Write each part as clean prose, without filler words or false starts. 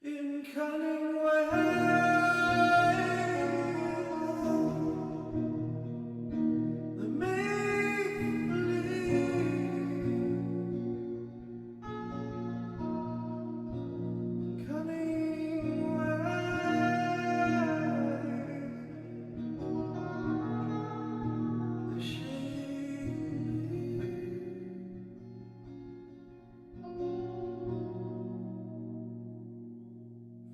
In cunning ways, the make-believe. Cunning ways, the shade.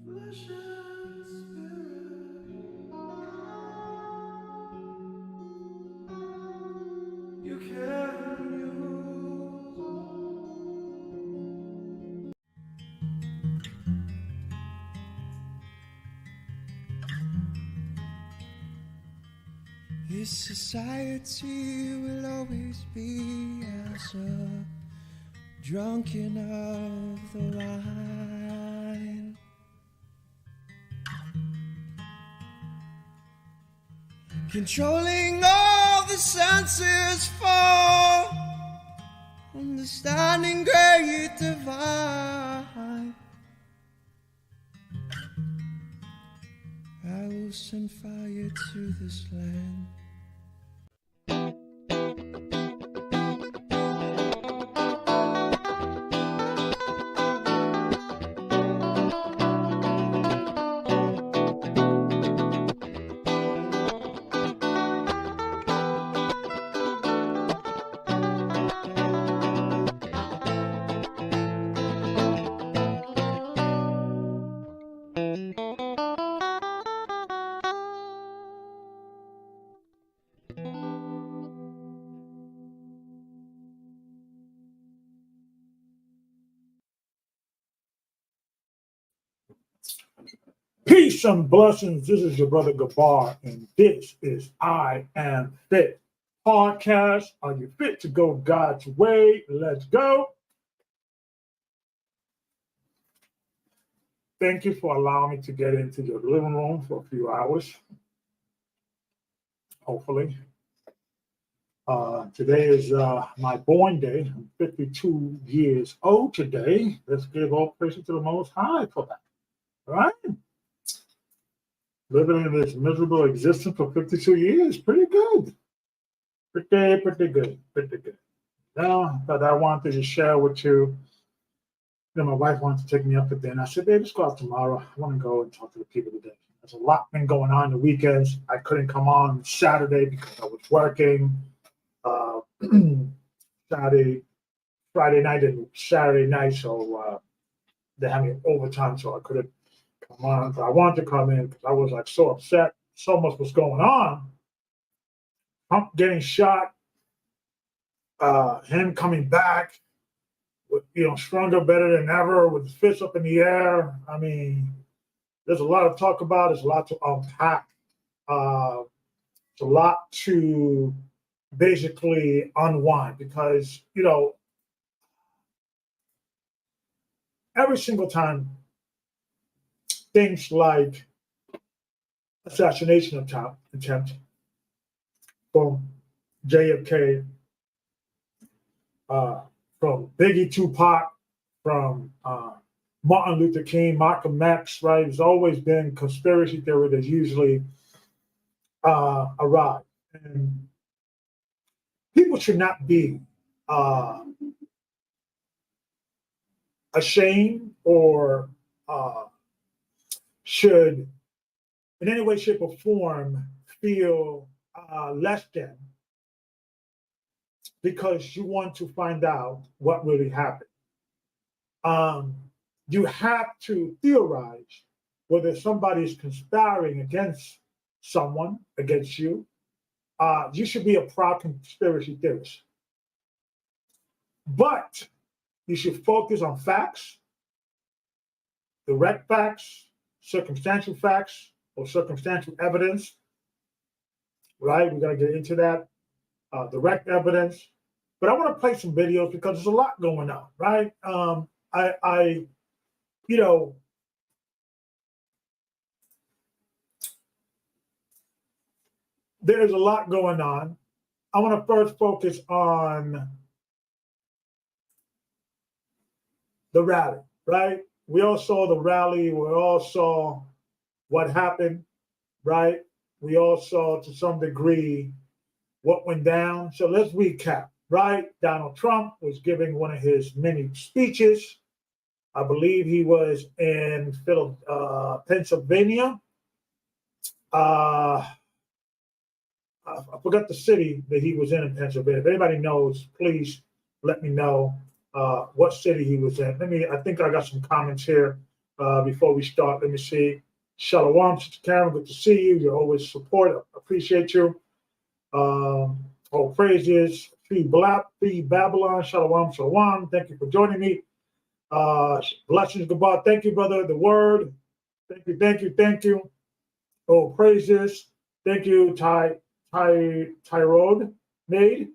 Flesh and spirit, you can use. This society will always be as a drunken of the wine. Controlling all the senses for understanding great divine. I will send fire to this land. Peace and blessings. This is your brother Gabar, and this is I Am Fit Podcast. Are you fit to go God's way? Let's go. thank you for allowing me to get into your living room for a few hours, hopefully. Today is my born day. I'm 52 years old today. Let's give all praise to the Most High for that. All right? Living in this miserable existence for 52 years, pretty good. Pretty good. Now, that I wanted to share with you, my wife wanted to take me up to dinner. I said, babe, let's go out tomorrow. I want to go and talk to the people today. There's a lot been going on the weekends. I couldn't come on Saturday because I was working. Friday night and Saturday night, so they had me overtime, so I couldn't come on. But I wanted to come in because I was like so upset. So much was going on. Trump getting shot, him coming back, with, stronger, better than ever, with his fists up in the air. I mean, there's a lot to talk about. There's a lot to unpack. It's a lot to basically unwind because, every single time things like assassination attempt from JFK, from Biggie, Tupac, from Martin Luther King, Malcolm X, right? There's always been conspiracy theory that's usually arrived. And people should not be ashamed or should in any way, shape, or form feel less than because you want to find out what really happened. You have to theorize whether somebody is conspiring against someone, against you. You should be a proud conspiracy theorist. But you should focus on facts, direct facts, circumstantial facts, or circumstantial evidence, right? We're going to get into that, direct evidence. But I want to play some videos because there's a lot going on, right? There's a lot going on. I want to first focus on the rally, right? We all saw the rally. We all saw what happened, right? We all saw to some degree what went down. So let's recap, right? Donald Trump was giving one of his many speeches. I believe he was in Pennsylvania. I forgot the city that he was in Pennsylvania. If anybody knows, please let me know what city he was in. I think I got some comments here before we start. Let me see. Shalom, Sister Karen, good to see you. You always support. Appreciate you. All praises. Free Babylon. Shalom. Thank you for joining me. Blessings, goodbye. Thank you, brother. The word. Thank you. All praises. Thank you, Tyrone Maid.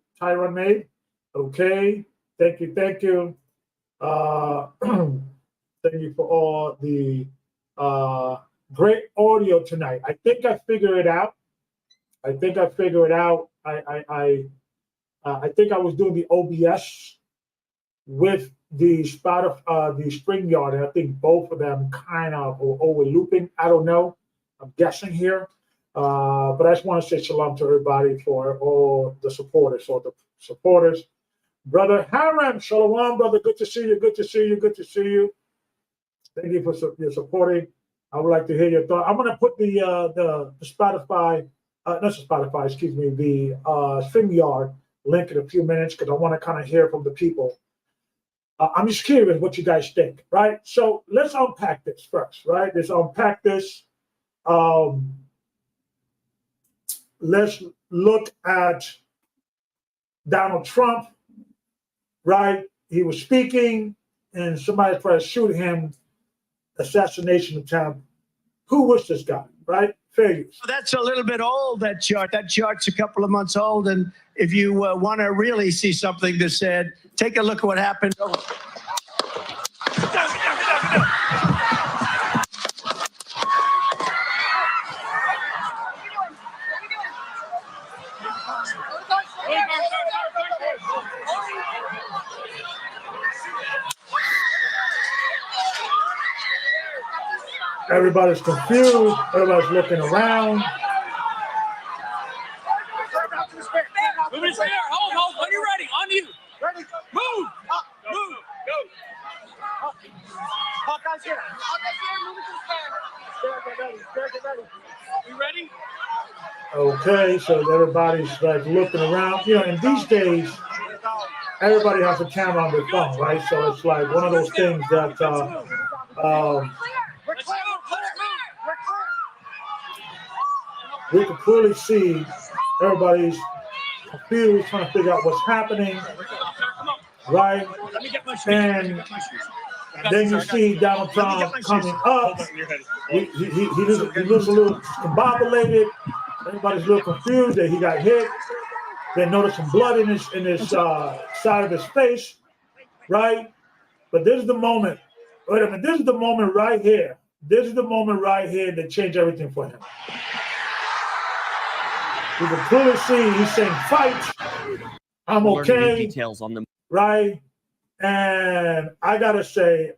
Okay. Thank you. Thank you for all the great audio tonight. I think I figured it out. I think I was doing the OBS with the SteamYard, and I think both of them kind of were overlooping. I don't know. I'm guessing here. But I just want to say shalom to everybody for all the supporters. Brother Haram, shalom, brother. Good to see you. Thank you for your supporting. I would like to hear your thoughts. I'm going to put the Spotify, the SteamYard link in a few minutes because I want to kind of hear from the people. I'm just curious what you guys think, right? So let's unpack this first, right? Let's unpack this. Let's look at Donald Trump, right? He was speaking and somebody tried to shoot him, assassination attempt. Who was this guy, right? Fair use. That's a little bit old, that chart. That chart's a couple of months old. And if you want to really see something that said, take a look at what happened. Everybody's confused. Everybody's looking around. Move his hair. Hold. When you're ready, on you. Ready. Move. Move. Go. Hawkeye's here. Move it to the stand. Get ready. You ready? Okay, so everybody's like looking around. You know, in these days, everybody has a camera on their phone, right? So it's like one of those things that we can clearly see everybody's confused, trying to figure out what's happening, right? And then you see Donald Trump coming up. He looks a little discombobulated. Everybody's a little confused that he got hit. They notice some blood in his side of his face, right? But this is the moment. Wait a minute. This is the moment right here. This is the moment right here that changed everything for him. You can clearly see he's saying, "Fight. I'm okay." Details on them, right? And I gotta say,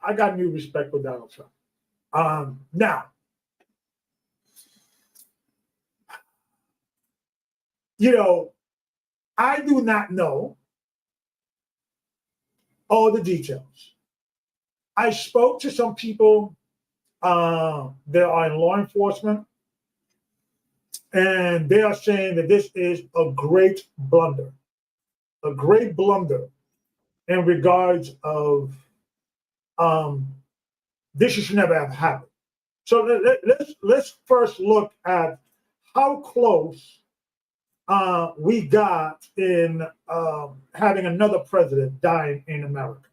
I got new respect for Donald Trump. Now, you know, I do not know all the details. I spoke to some people that are in law enforcement, and they are saying that this is a great blunder in regards of this should never have happened. So let's first look at how close we got in having another president dying in America.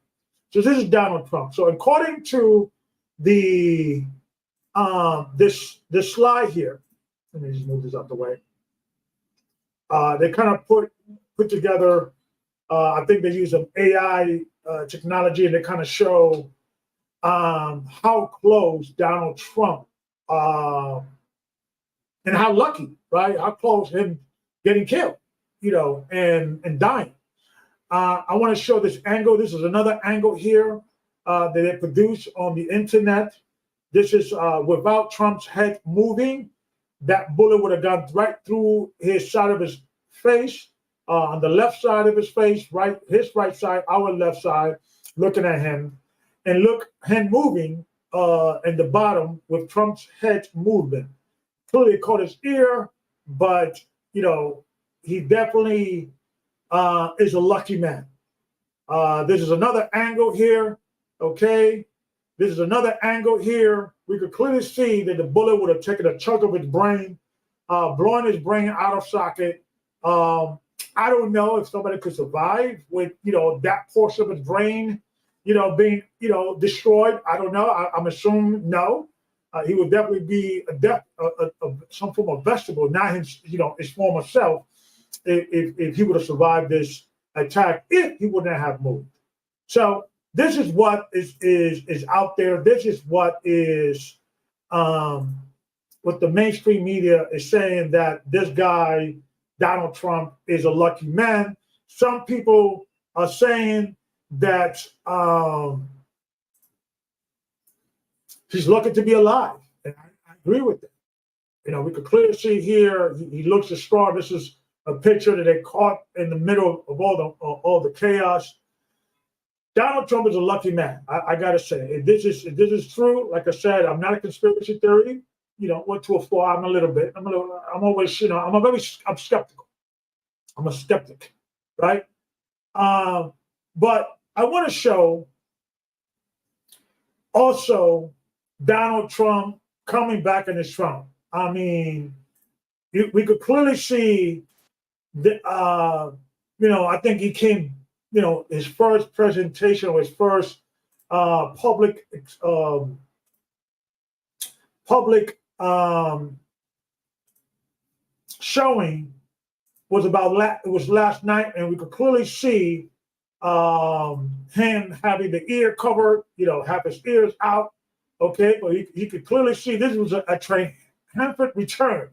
So this is Donald Trump. So according to the this slide here, let me just move this out the way. They kind of put together. I think they use some AI technology, and they kind of show how close Donald Trump and how lucky, right? How close him getting killed, you know, and dying. I want to show this angle. This is another angle here that they produced on the internet. This is without Trump's head moving. That bullet would have gone right through his side of his face, on the left side of his face, right, his right side, our left side, looking at him. And look, him moving in the bottom with Trump's head movement. Clearly caught his ear, but, you know, he definitely is a lucky man. This is another angle here, okay? This is another angle here. We could clearly see that the bullet would have taken a chunk of his brain, blowing his brain out of socket. I don't know if somebody could survive with, you know, that portion of his brain, you know, being, you know, destroyed. I don't know. I'm assuming no. He would definitely be some form of vegetable, not his, you know, his former self, if he would have survived this attack, if he wouldn't have moved. So this is what is out there. This is what is what the mainstream media is saying, that this guy, Donald Trump, is a lucky man. Some people are saying that he's lucky to be alive. And I agree with that. You know, we could clearly see here, he looks distraught. This is a picture that they caught in the middle of all the chaos. Donald Trump is a lucky man. I gotta say, if this is true, like I said, I'm not a conspiracy theory. You know, went to a flaw. I'm always, you know, I'm skeptical. I'm a skeptic, right? But I want to show also Donald Trump coming back in his Trump. I mean, we could clearly see that, you know, I think he came, you know, his first presentation or his first public showing was last night, and we could clearly see him having the ear covered, you know, have his ears out. Okay, but he could clearly see this was a triumphant return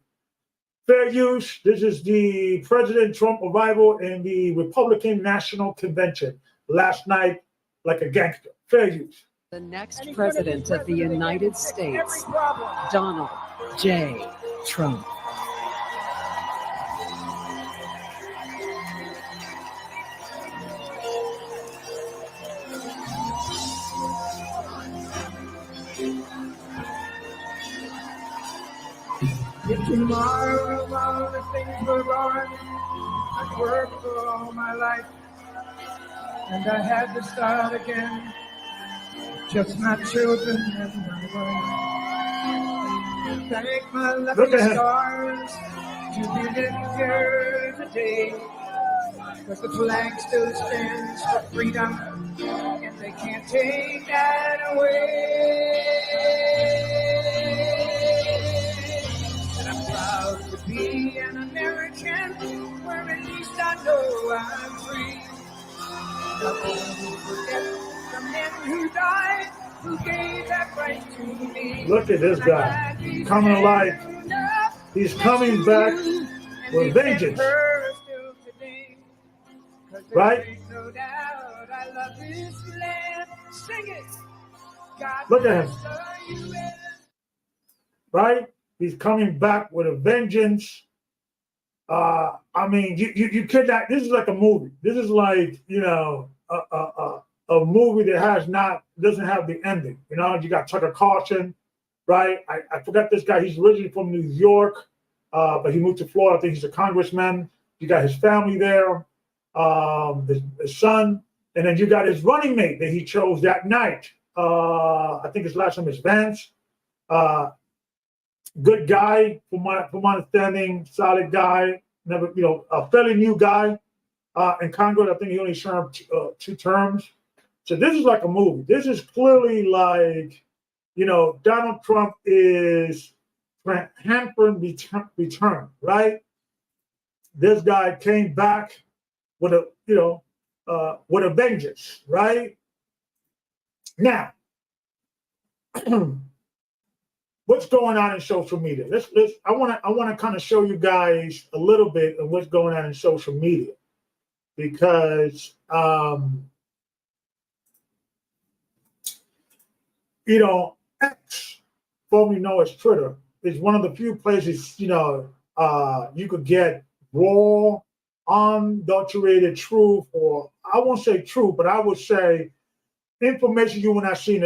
Fair use. This is the President Trump arrival in the Republican National Convention last night, like a gangster. Fair use. The next president of the United States, Donald J. Trump. If tomorrow all the things were gone, I'd worked for all my life, and I had to start again. Just my children and my wife. Thank my lucky stars to be living here today. Because the flag still stands for freedom, and they can't take that away. And I'm proud to be an American, where at least I know I'm free. Not only forget the men who died, who gave that right to me. Look at this guy coming alive. He's coming back with vengeance. Right? No doubt I love this land. Sing it. God look at him. bless. Right? He's coming back with a vengeance. I mean, you could not. This is like a movie. This is like, you know, a movie that doesn't have the ending. You know, you got Tucker Carlson, right? I forgot this guy. He's originally from New York, but he moved to Florida. I think he's a congressman. You got his family there, his son, and then you got his running mate that he chose that night. I think his last name is Vance. Good guy, from my understanding, solid guy. Never, you know, a fairly new guy in Congress. I think he only served 2 terms. So this is like a movie. This is clearly like, you know, Donald Trump is hampering return, right? This guy came back with a, you know, with a vengeance, right? Now, what's going on in social media? I want to kind of show you guys a little bit of what's going on in social media, because you know, X, formerly known as Twitter, is one of the few places, you know, you could get raw, unadulterated truth, or I won't say truth, but I would say information you will not see in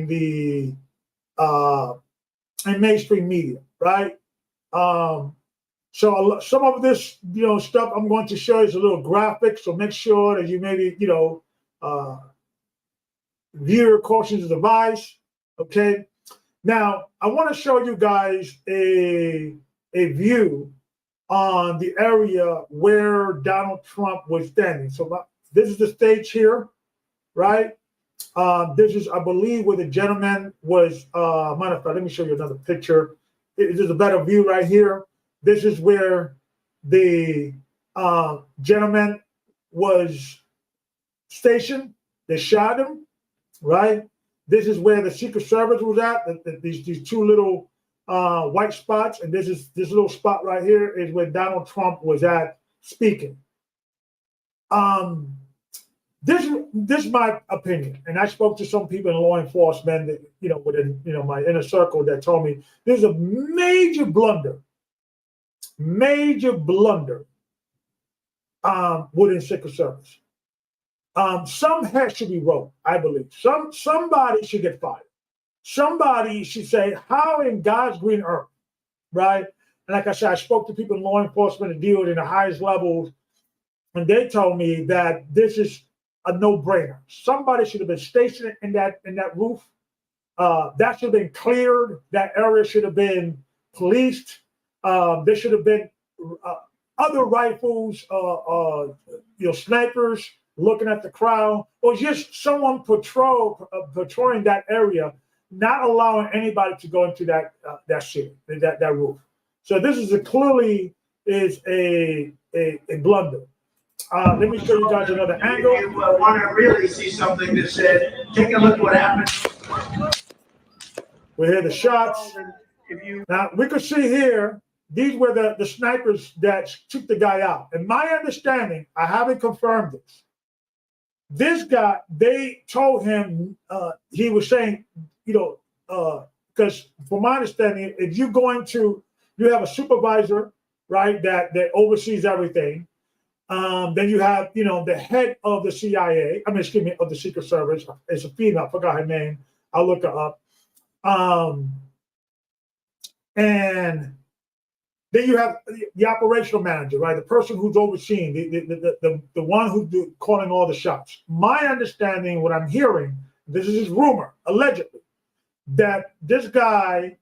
the in mainstream media, right? So some of this, you know, stuff I'm going to show you is a little graphic, so make sure that you maybe, you know, viewer caution is advised. Okay. Now I want to show you guys a view on the area where Donald Trump was standing. So this is the stage here, right? This is, I believe, where the gentleman was. Matter of fact, let me show you another picture. This is a better view right here. This is where the gentleman was stationed. They shot him, right? This is where the Secret Service was at. These 2 little white spots, and this little spot right here is where Donald Trump was at speaking. This is my opinion, and I spoke to some people in law enforcement that, you know, within, you know, my inner circle, that told me this is a major blunder within Secret Service. Some head should be rolled, I believe. Somebody should get fired. Somebody should say, how in God's green earth, right? And like I said, I spoke to people in law enforcement that deal in the highest levels, and they told me that this is a no-brainer. Somebody should have been stationed in that roof. That should have been cleared. That area should have been policed. There should have been other rifles, you know, snipers looking at the crowd, or just someone patrolling that area, not allowing anybody to go into that city, that roof. So this is clearly a blunder. Let me show you guys another angle. If you want to really see something that said, take a look what happened. We hear the shots. Now we could see here these were the snipers that took the guy out. And my understanding, I haven't confirmed this. This guy, they told him, he was saying, because from my understanding, if you're going to, you have a supervisor, right, that oversees everything. Then you have, the head of the CIA, of the Secret Service. It's a female, I forgot her name. I'll look her up. And then you have the operational manager, right? The person who's overseeing, the one who's calling all the shots. My understanding, what I'm hearing, this is just rumor, allegedly, that this guy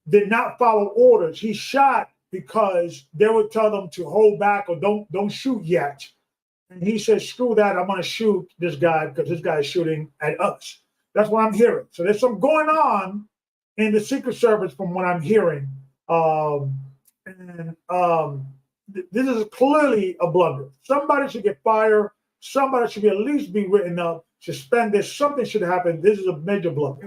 did not follow orders. He shot because they would tell them to hold back or don't shoot yet. And he said, screw that, I'm gonna shoot this guy because this guy is shooting at us. That's what I'm hearing. So there's some going on in the Secret Service from what I'm hearing. This is clearly a blunder. Somebody should get fired. Somebody should at least be written up, suspended. Something should happen. This is a major blunder.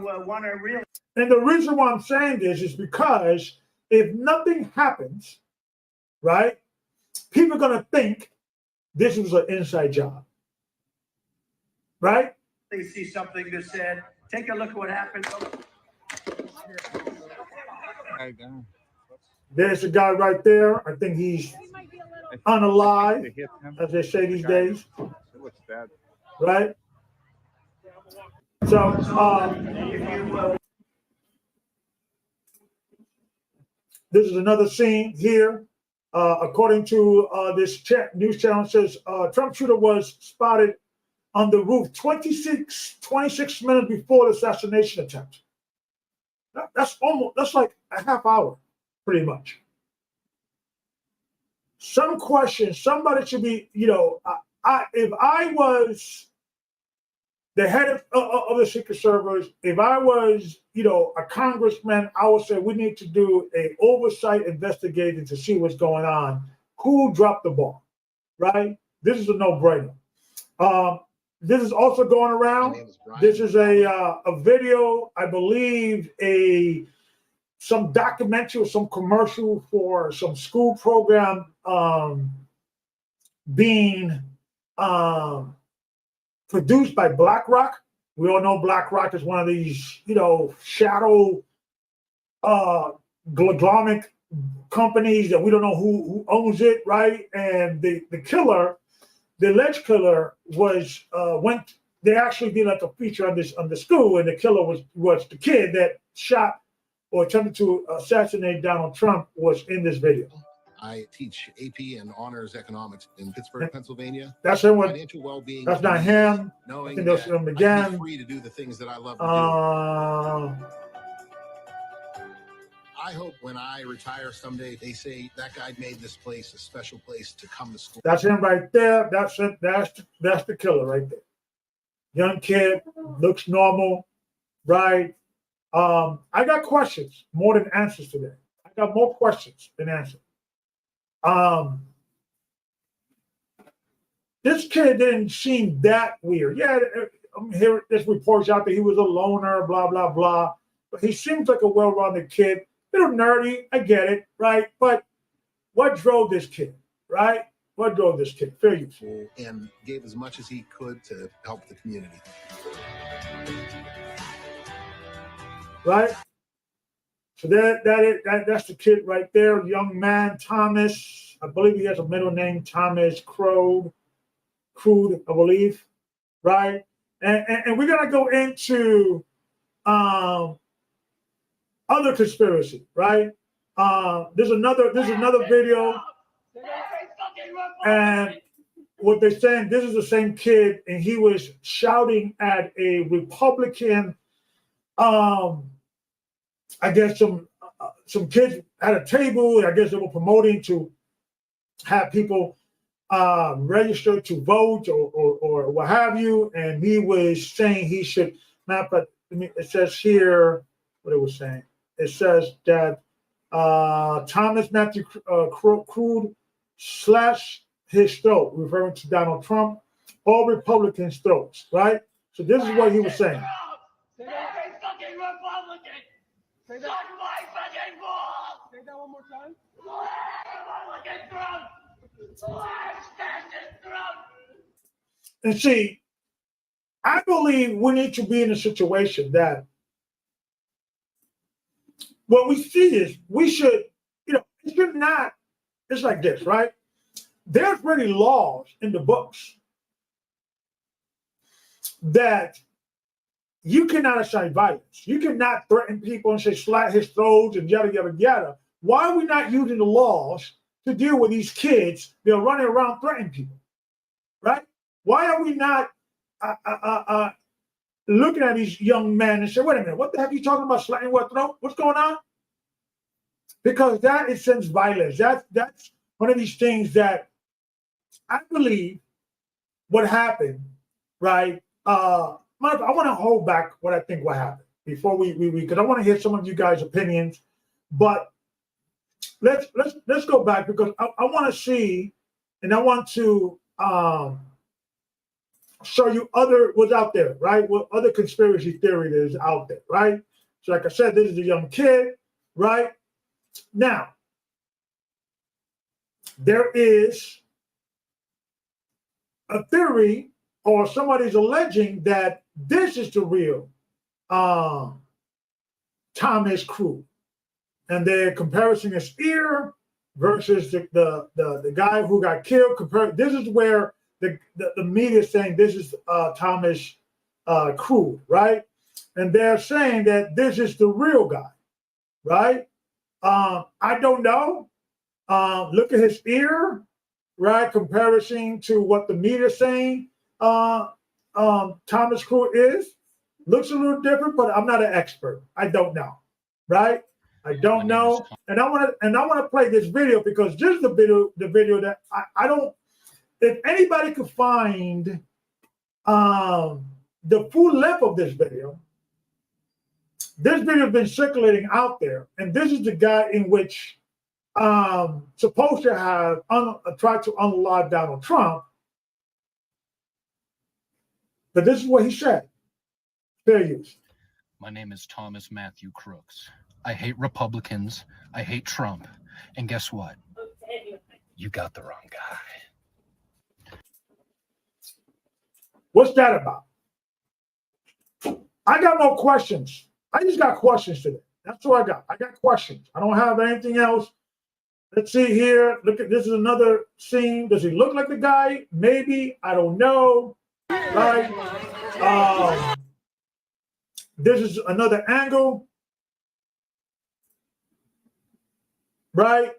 And the reason why I'm saying this is because if nothing happens, right, people are going to think this was an inside job, right? They see something that said, take a look at what happened. There's a guy right there. I think he's unalive, as they say these days. Right? So, this is another scene here. According to this news channel, says Trump shooter was spotted on the roof 26 minutes before the assassination attempt. That's like a half hour, pretty much. Some questions, somebody should be, if I was the head of the Secret Service, if I was, a congressman, I would say we need to do an oversight investigation to see what's going on. Who dropped the ball, right? This is a no-brainer. This is also going around. This is a video, I believe, some documentary or some commercial for some school program being produced by BlackRock. We all know BlackRock is one of these, shadow global companies that we don't know who owns it, right? And the killer, the alleged killer, they actually did like a feature on the school, and the killer was the kid that shot or attempted to assassinate Donald Trump was in this video. I teach AP and honors economics in Pittsburgh, Pennsylvania. That's him. Financial well-being. That's not him. Knowing I think that's him again. I'm free to do the things that I love to do. I hope when I retire someday, they say that guy made this place a special place to come to school. That's him right there. That's it. That's the killer right there. Young kid, looks normal, right? I got questions more than answers today. I got more questions than answers. This kid didn't seem that weird. Yeah, I'm hearing this reports out that he was a loner, blah, blah, blah. But he seems like a well-rounded kid. A little nerdy, I get it, right? But what drove this kid, right? What drove this kid? Fair use. And gave as much as he could to help the community. Right? So that's the kid right there, young man, Thomas. I believe he has a middle name, Thomas Crude, I believe, right? And we're gonna go into other conspiracy, right? There's another video, and what they're saying, this is the same kid, and he was shouting at a Republican. I guess some kids at a table. I guess they were promoting to have people register to vote or what have you. And he was saying he should. But it says here what it was saying. It says that Thomas Matthew Crooks slashed his throat, referring to Donald Trump. All Republicans' throats, right? So this is what he was saying. Take that one more time. And see, I believe we need to be in a situation that what we see is we should, it should not, it's like this, right? There's really laws in the books that you cannot incite violence. You cannot threaten people and say slat his throats and yada, yada, yada. Why are we not using the laws to deal with these kids that are running around threatening people, right? Why are we not looking at these young men and say, wait a minute, what the heck are you talking about, slatting what throat? What's going on? Because that it sends violence. That's one of these things that I believe what happened, right? I want to hold back what I think what happened before we because I want to hear some of you guys' opinions. But let's go back because I want to see and I want to show you what's out there, right? What other conspiracy theory that is out there, right? So like I said, this is a young kid, right? Now, there is a theory or somebody's alleging that this is the real Thomas Crooks. And they're comparing his ear versus the guy who got killed. This is where the media is saying this is Thomas Crooks, right? And they're saying that this is the real guy, right? I don't know. Look at his ear, right? Comparison to what the media is saying. Thomas Crooks looks a little different, but I'm not an expert. I don't know, right? I don't know, and I want to play this video because this is the video that I don't. If anybody could find the full length of this video has been circulating out there, and this is the guy in which supposed to have tried to unalive Donald Trump, but this is what he said. Fair use. My name is Thomas Matthew Crooks. I hate Republicans. I hate Trump. And guess what? You got the wrong guy. What's that about? I got no questions. I just got questions today. That's what I got. I got questions. I don't have anything else. Let's see here. Look at this is another scene. Does he look like the guy? Maybe. I don't know. Right? This is another angle. Right?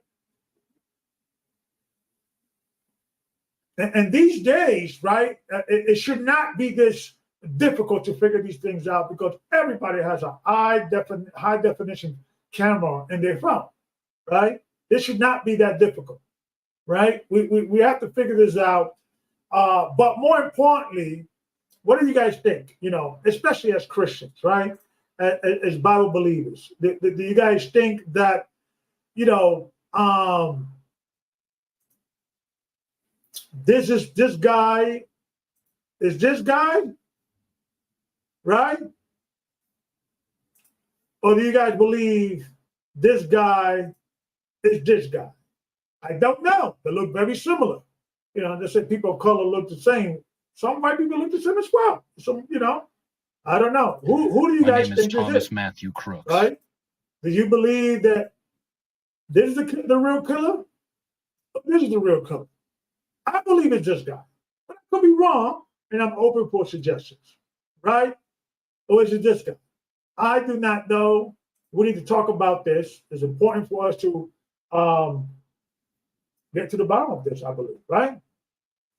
And these days, right, it should not be this difficult to figure these things out because everybody has a high definition camera in their phone, right? It should not be that difficult, right? We have to figure this out. But more importantly, what do you guys think? Especially as Christians, right? As Bible believers, do you guys think that this guy, right? Or do you guys believe this guy is this guy? I don't know. They look very similar. They say people of color look the same. Some white people look the same as well. So, I don't know. Who do you guys think is Thomas Matthew Crooks. Right? Do you believe that this is the real killer? Or this is the real killer? I believe it's this guy. But I could be wrong, and I'm open for suggestions. Right? Or is it this guy? I do not know. We need to talk about this. It's important for us to get to the bottom of this, I believe, right?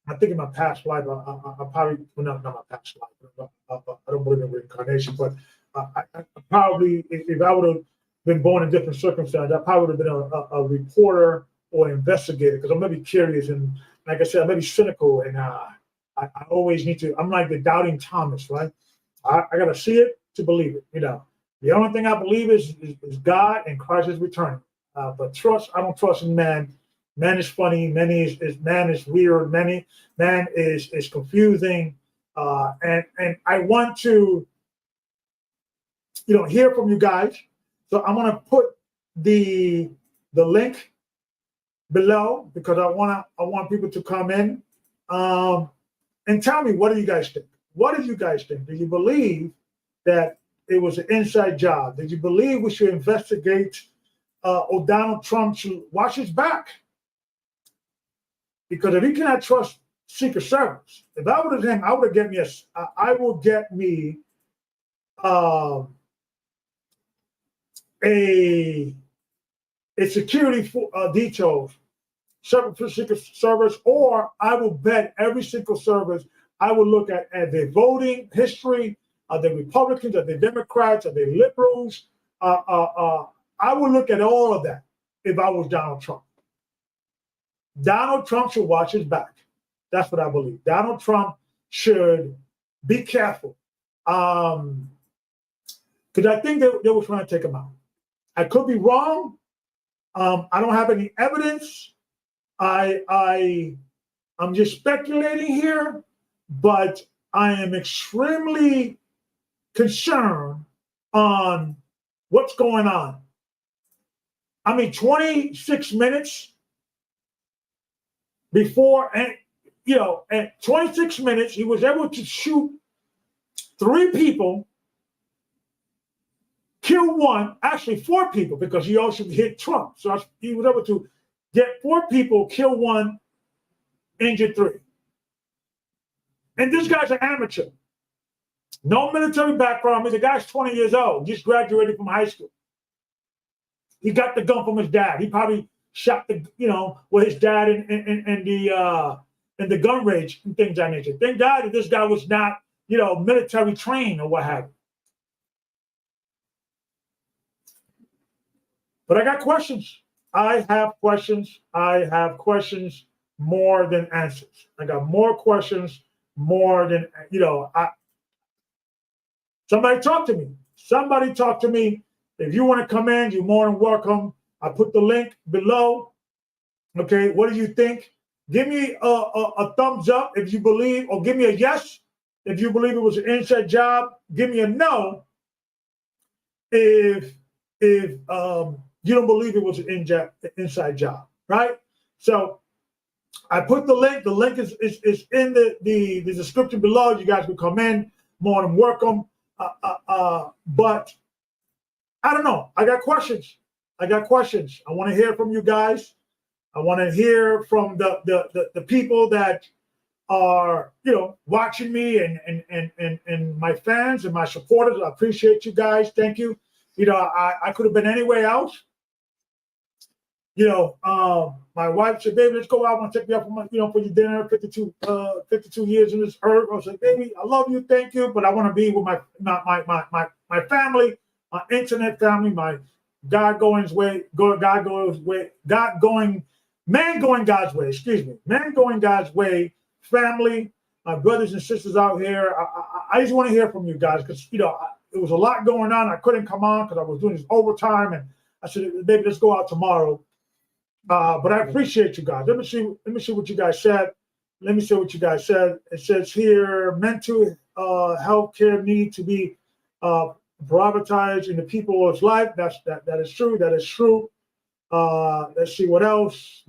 I think in my past life, I probably, well, not my past life, I don't believe in reincarnation, but I probably, if I would have been born in different circumstances, I probably would have been a reporter or investigator because I'm maybe curious and, like I said, I'm maybe cynical and I always need to, I'm like the doubting Thomas, right? I got to see it to believe it, The only thing I believe is God and Christ is returning. But I don't trust in man. Man is funny. Man is weird. Man is confusing. And I want to, hear from you guys. So I'm going to put the the link below because I want people to come in and tell me, what do you guys think? What do you guys think? Do you believe that it was an inside job? Did you believe we should investigate or Donald Trump should watch his back? Because if he cannot trust Secret Service, if I would have him, I would have I will get me a security details for Secret Service, or I will bet every single service. I will look at their voting history. Are they Republicans? Are they Democrats? Are they liberals? I would look at all of that if I was Donald Trump. Donald Trump should watch his back. That's what I believe. Donald Trump should be careful. Because I think they were trying to take him out. I could be wrong. I don't have any evidence. I'm just speculating here, but I am extremely concerned on what's going on. I mean, 26 minutes before, and at 26 minutes, he was able to shoot 3 people, kill 1, actually 4 people, because he also hit Trump. So he was able to get 4 people, kill 1, injure 3. And this guy's an amateur. No military background. I mean, the guy's 20 years old, just graduated from high school. He got the gun from his dad. He probably shot with his dad in the gun range and things of that nature. Thank God that this guy was not, military trained or what have you. But I got questions. I have questions. I have questions more than answers. I got more questions more than, somebody talk to me. Somebody talk to me. If you want to come in, you're more than welcome. I put the link below. Okay, what do you think? Give me a thumbs up if you believe, or give me a yes if you believe it was an inside job. Give me a no if you don't believe it was an inside job, right? So I put the link. The link is in the description below. You guys can come in, more than welcome. But I don't know. I got questions. I want to hear from you guys. I want to hear from the people that are, watching me and my fans and my supporters. I appreciate you guys. Thank you. I could have been anywhere else. My wife said, "Baby, let's go out and take you out for for your dinner. 52 years in this earth." I was like, "Baby, I love you, thank you, but I want to be with my family, my internet family, my man going God's way, family, my brothers and sisters out here. I just want to hear from you guys because there was a lot going on. I couldn't come on because I was doing this overtime, and I said, "Baby, let's go out tomorrow." But I appreciate you guys. Let me see what you guys said. It says here, mental health care need to be prioritized in the people's life. That is true. Let's see what else.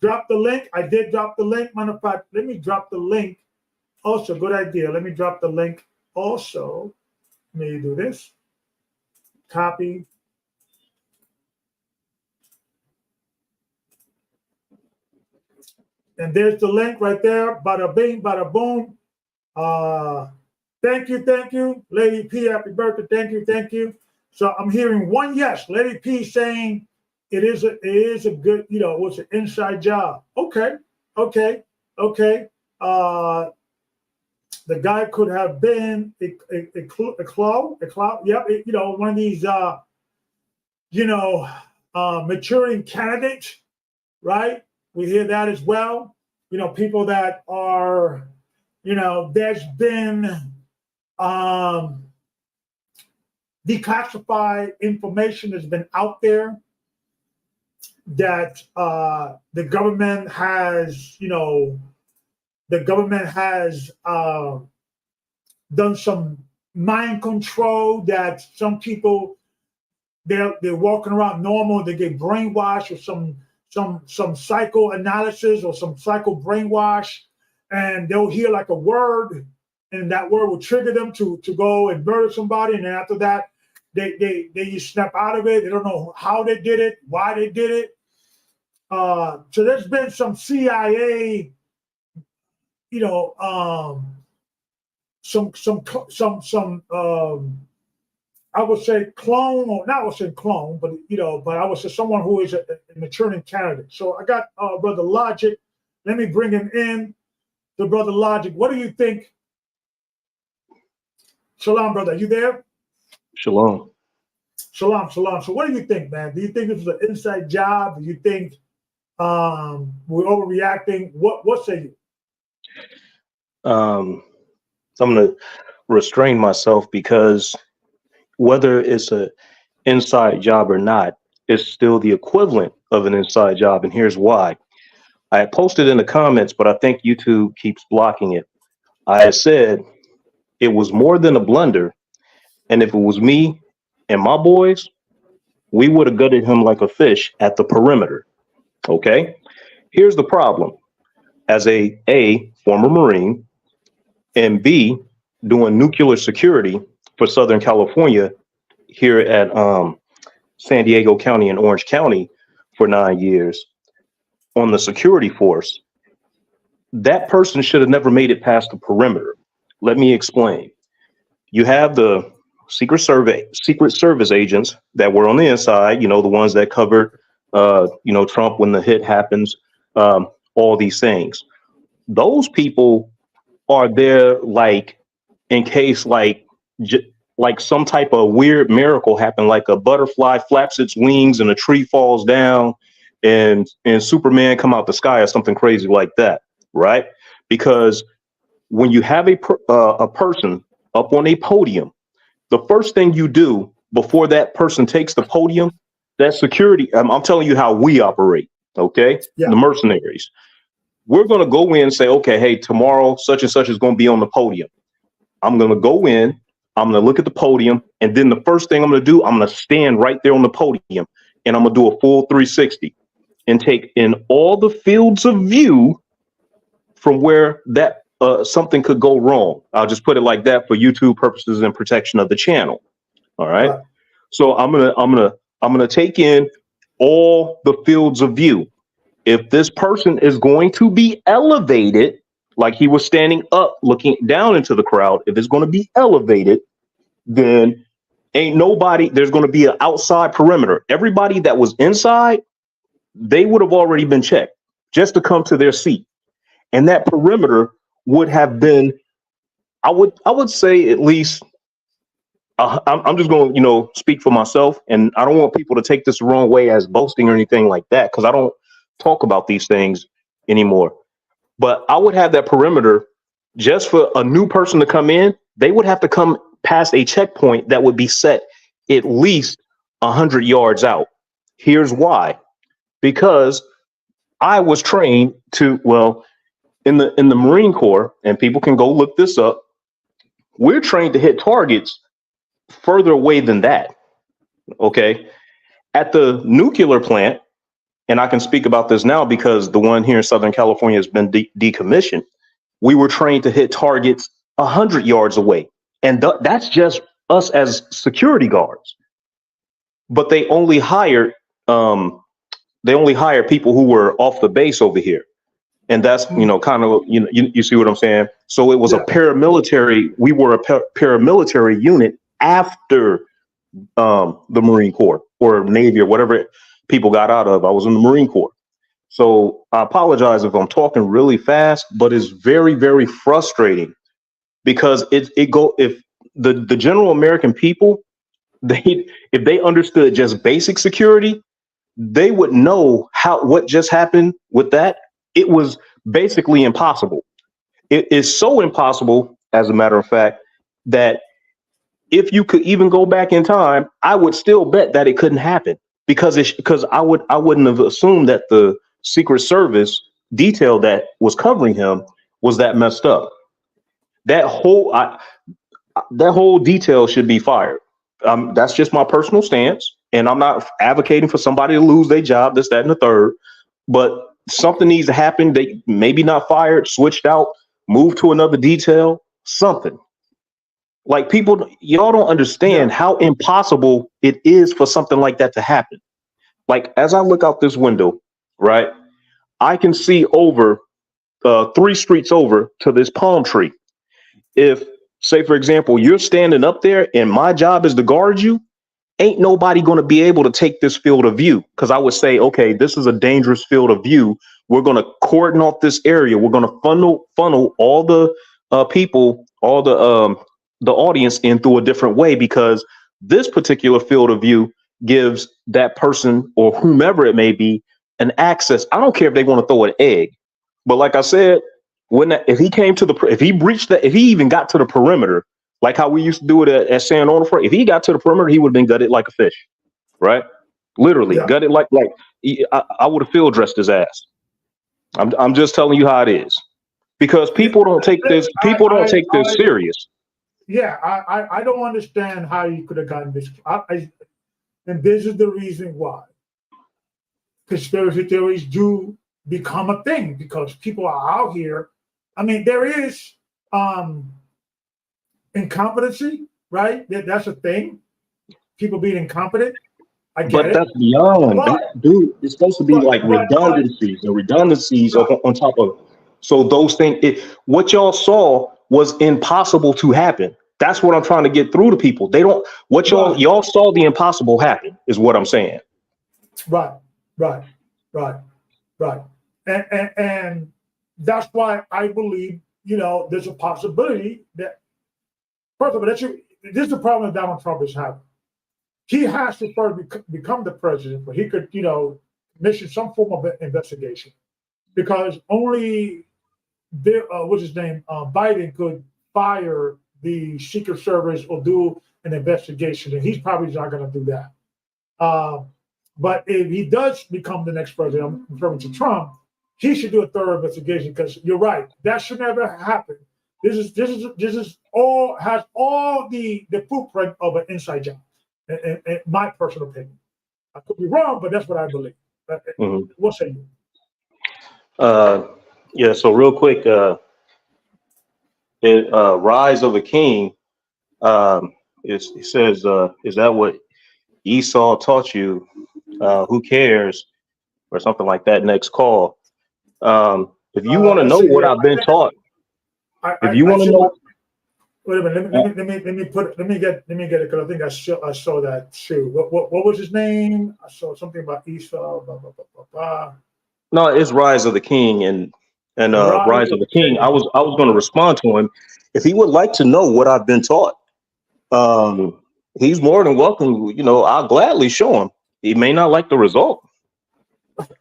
Drop the link. I did drop the link. Matter of fact, let me drop the link. Also, good idea. Let me drop the link. Also, let me do this. Copy. And there's the link right there. Bada bing, bada boom. Thank you. Lady P, happy birthday. Thank you. So I'm hearing one yes. Lady P saying it is a good, it was an inside job. Okay. The guy could have been a clown. Yep. One of these, maturing candidates, right? We hear that as well. People that are, there's been declassified information that's been out there that the government has, done some mind control, that some people they're walking around normal. They get brainwashed with some psychoanalysis or some psycho brainwash, and they'll hear like a word, and that word will trigger them to go and murder somebody. And then after that, they just snap out of it. They don't know how they did it, why they did it. So there's been some CIA, some I would say clone, or not I would say clone, but I would say someone who is a maturing candidate. So I got Brother Logic. Let me bring him in. The Brother Logic. What do you think? Shalom, brother. Are you there? Shalom. Shalom. So what do you think, man? Do you think this was an inside job? Do you think we're overreacting? What say you? I'm going to restrain myself because whether it's an inside job or not, it's still the equivalent of an inside job. And here's why. I had posted in the comments, but I think YouTube keeps blocking it. I had said it was more than a blunder. And if it was me and my boys, we would have gutted him like a fish at the perimeter. Okay. Here's the problem. As a former Marine, and B, doing nuclear security for Southern California here at San Diego County and Orange County for 9 years on the security force, that person should have never made it past the perimeter. Let me explain. You have the Secret Service agents that were on the inside, the ones that covered, Trump when the hit happens, all these things. Those people are there like in case like some type of weird miracle happened, like a butterfly flaps its wings and a tree falls down and Superman come out the sky or something crazy like that, right? Because when you have a person up on a podium, the first thing you do before that person takes the podium, that security, I'm telling you how we operate, okay? Yeah. The mercenaries. We're going to go in and say, okay, hey, tomorrow such and such is going to be on the podium. I'm going to go in, I'm going to look at the podium, and then the first thing I'm going to do, I'm going to stand right there on the podium, and I'm going to do a full 360 and take in all the fields of view from where that something could go wrong. I'll just put it like that for YouTube purposes and protection of the channel. All right. So I'm gonna take in all the fields of view. If this person is going to be elevated, like he was standing up looking down into the crowd, if it's going to be elevated, then ain't nobody, there's going to be an outside perimeter. Everybody that was inside, they would have already been checked just to come to their seat. And that perimeter would have been, I would say at least, I'm just going to, speak for myself, and I don't want people to take this the wrong way as boasting or anything like that, because I don't talk about these things anymore. But I would have that perimeter just for a new person to come in. They would have to come past a checkpoint that would be set at least 100 yards out. Here's why. Because I was trained to, in the Marine Corps, and people can go look this up, we're trained to hit targets further away than that. Okay. At the nuclear plant, and I can speak about this now because the one here in Southern California has been decommissioned, we were trained to hit targets 100 yards away. And that's just us as security guards. But they only hired people who were off the base over here. And that's, kind of, you see what I'm saying? So it was a paramilitary, we were a paramilitary unit after the Marine Corps or Navy or whatever people got out of. I was in the Marine Corps. So I apologize if I'm talking really fast, but it's very, very frustrating because if the general American people, if they understood just basic security, they would know what just happened with that. It was basically impossible. It is so impossible, as a matter of fact, that if you could even go back in time, I would still bet that it couldn't happen because I wouldn't have assumed that the Secret Service detail that was covering him was that messed up. That whole detail should be fired. That's just my personal stance. and I'm not advocating for somebody to lose their job, this, that, and the third, but something needs to happen. They maybe not fired, switched out, moved to another detail, something. Like, people, y'all don't understand how impossible it is for something like that to happen. Like, as I look out this window, right, I can see over 3 streets over to this palm tree. If, say, for example, you're standing up there and my job is to guard you, ain't nobody going to be able to take this field of view, because I would say, okay, this is a dangerous field of view. We're going to cordon off this area. We're going to funnel all the people, all the audience in through a different way, because this particular field of view gives that person or whomever it may be an access. I don't care if they want to throw an egg, but like I said, if he even got to the perimeter, like how we used to do it at San Onofre, if he got to the perimeter, he would have been gutted like a fish, right? Literally gutted like I would have field dressed his ass. I'm just telling you how it is, because people don't take this. People don't take this serious. Yeah, I don't understand how you could have gotten this. And this is the reason why conspiracy theories do become a thing, because people are out here. I mean, there is incompetency, right? That's a thing. People being incompetent. I get it. But that's beyond that, dude. It's supposed to be redundancies on top of. So those things, what y'all saw was impossible to happen. That's what I'm trying to get through to people. They don't. What y'all saw the impossible happen is what I'm saying. Right. And that's why I believe, there's a possibility that, first of all, this is the problem that Donald Trump is having. He has to first become the president, but he could, commission some form of investigation, because only Biden could fire the Secret Service or do an investigation, and he's probably not going to do that. But if he does become the next president, I'm referring to Trump, he should do a thorough investigation, because you're right, that should never happen. This is all has all the footprint of an inside job, in my personal opinion. I could be wrong, but that's what I believe. What say you? Yeah. So real quick, Rise of a King. It says, is that what Esau taught you? Who cares? Or something like that. Next call. If you want to know what I've been taught, if you want to know. Wait a minute. Let me get it, because I think I saw that too. What was his name? I saw something about Esau. Blah, blah, blah, blah, blah. No, it's Rise of the King and Rise of the King. I was going to respond to him if he would like to know what I've been taught. He's more than welcome. I'll gladly show him. He may not like the result.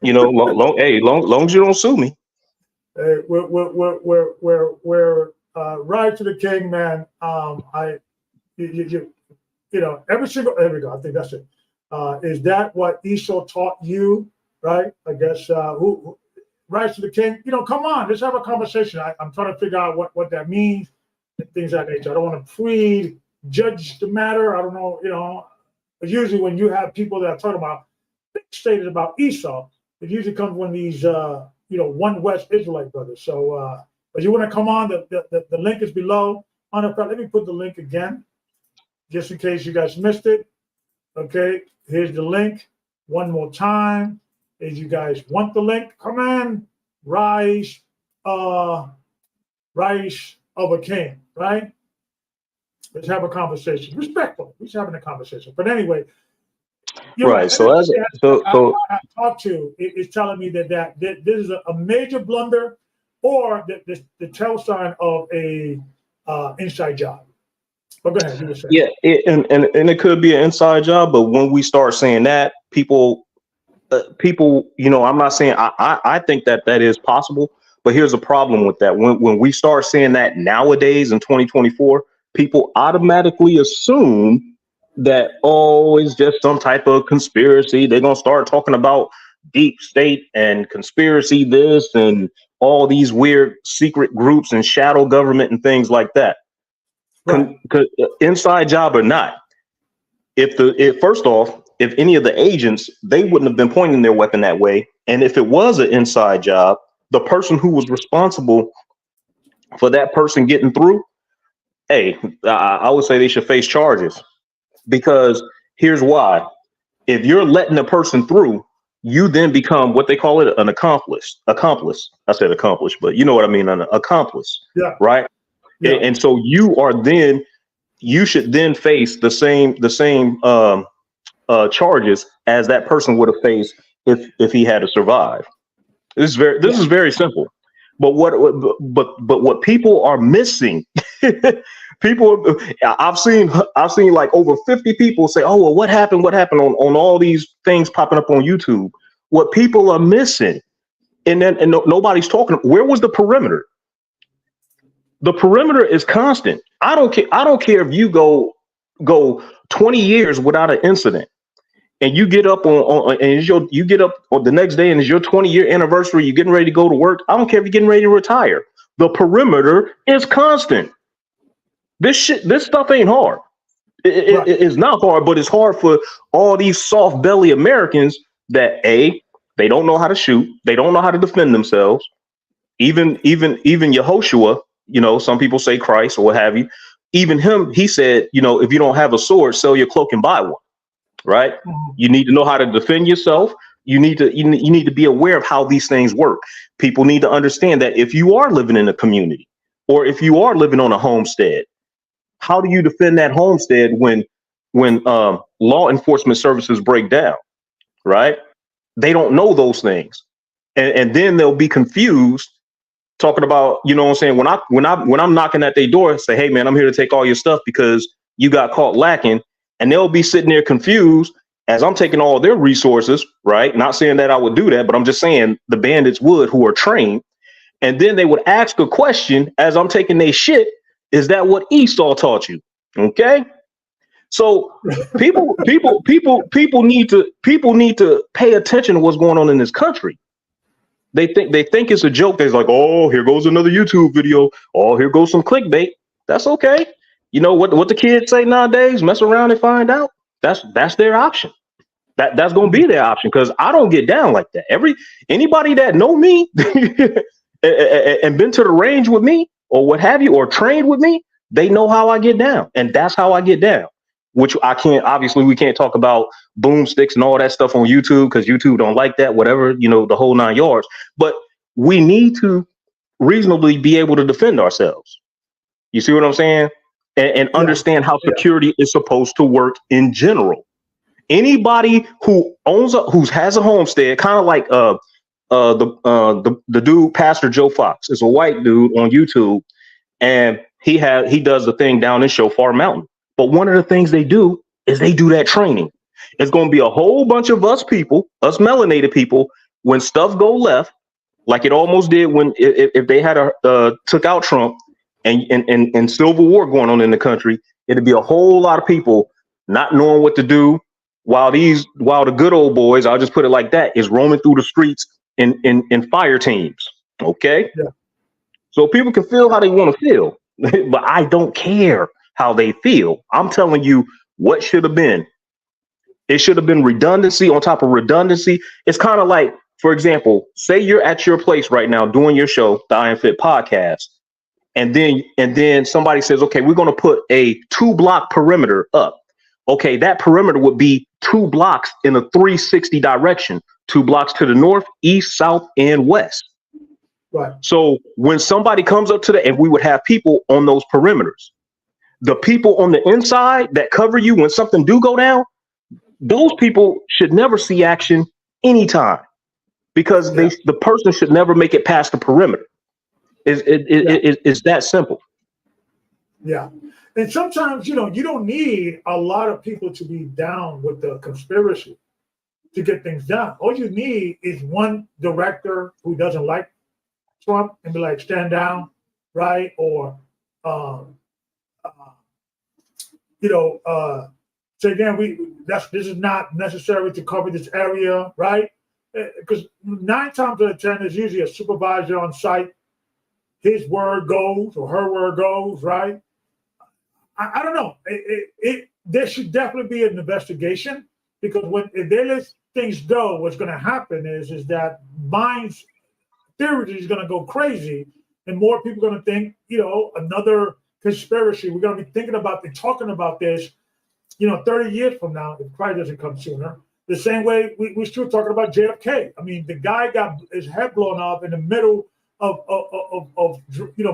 Long as you don't sue me. Hey, we're Rise to the King, man. Every single. There we go. I think that's it. Is that what Esau taught you? Right? I guess. Who Rise to the King? Come on, let's have a conversation. I'm trying to figure out what that means and things of that nature. I don't want to judge the matter. I don't know. But usually when you have people that are talking about fixated about Esau, it usually comes when these one West Israelite brothers. So but you want to come on, the link is below. Let me put the link again, just in case you guys missed it. Okay, here's the link one more time. If you guys want the link, come in. Rise of a King, right? Let's have a conversation. Respectful. We're just having a conversation. But anyway, right. So I talked to is telling me that this is a major blunder, or the tell sign of a inside job. But go ahead. You were saying. Yeah, and it could be an inside job, but when we start saying that, people, I'm not saying I think that is possible, but here's a problem with that. When we start saying that nowadays in 2024, people automatically assume that, it's just some type of conspiracy. They're going to start talking about deep state and conspiracy this and all these weird secret groups and shadow government and things like that. Right. Inside job or not, first off, if any of the agents, they wouldn't have been pointing their weapon that way. And if it was an inside job, the person who was responsible for that person getting through, hey, I would say they should face charges, because here's why. If you're letting a person through, you then become what they call it, an accomplice. I said accomplish, but you know what I mean, an accomplice. Yeah. Right. Yeah. And so you should then face the same charges as that person would have faced if he had to survive. This is very simple. But what people are missing, I've seen like over 50 people say, oh, well, what happened on all these things popping up on YouTube. What people are missing, and nobody's talking, where was the perimeter? The perimeter is constant. I don't care if you go 20 years without an incident, and you get up you get up on the next day and it's your 20-year anniversary, you're getting ready to go to work. I don't care if you're getting ready to retire. The perimeter is constant. This stuff ain't hard. It's not hard, but it's hard for all these soft belly Americans that they don't know how to shoot, they don't know how to defend themselves. Even Yehoshua, some people say Christ or what have you. Even him, he said, if you don't have a sword, sell your cloak and buy one. Right? You need to know how to defend yourself. You need to be aware of how these things work. People need to understand that if you are living in a community, or if you are living on a homestead, how do you defend that homestead when law enforcement services break down? Right? They don't know those things, and then they'll be confused talking about, what I'm saying, when I'm knocking at their door, say, hey man, I'm here to take all your stuff because you got caught lacking. And they'll be sitting there confused as I'm taking all their resources, right? Not saying that I would do that, but I'm just saying the bandits would, who are trained. And then they would ask a question as I'm taking their shit. Is that what Esau taught you? Okay. So people need to pay attention to what's going on in this country. They think it's a joke. They're like, oh, here goes another YouTube video. Oh, here goes some clickbait. That's okay. You know what the kids say nowadays? Mess around and find out. That's their option. That's gonna be their option, because I don't get down like that. Anybody that know me and been to the range with me or what have you, or trained with me, they know how I get down, and that's how I get down. Which we can't talk about boomsticks and all that stuff on YouTube, because YouTube don't like that. Whatever, the whole 9 yards. But we need to reasonably be able to defend ourselves. You see what I'm saying? And understand how security is supposed to work in general. Anybody who has a homestead, kind of like the dude Pastor Joe Fox, is a white dude on YouTube, and he does the thing down in Shofar Mountain. But one of the things they do is they do that training. It's going to be a whole bunch of us melanated people, when stuff go left, like it almost did when if they had took out Trump. And civil war going on in the country, it'd be a whole lot of people not knowing what to do, while the good old boys, I'll just put it like that, is roaming through the streets in fire teams. Okay. Yeah. So people can feel how they want to feel, but I don't care how they feel. I'm telling you what should have been. It should have been redundancy on top of redundancy. It's kind of like, for example, say you're at your place right now doing your show, the IAMFITPodcast. And then somebody says, okay, we're going to put a 2-block perimeter up. Okay, that perimeter would be 2 blocks in a 360 direction, 2 blocks to the north, east, south, and west. Right. So when somebody comes up to and we would have people on those perimeters, the people on the inside that cover you when something do go down, those people should never see action anytime, because the person should never make it past the perimeter. It's that simple. Yeah. And sometimes, you don't need a lot of people to be down with the conspiracy to get things done. All you need is one director who doesn't like Trump and be like, stand down, right? Or, say, again, this is not necessary to cover this area, right? Because 9 times out of 10, there's usually a supervisor on site. His word goes or her word goes, right? I don't know. There should definitely be an investigation because if they let things go, what's going to happen is that minds theory is going to go crazy, and more people are going to think, another conspiracy. We're going to be thinking about and talking about this, 30 years from now, if Christ doesn't come sooner. The same way we're still talking about JFK. I mean, the guy got his head blown off in the middle of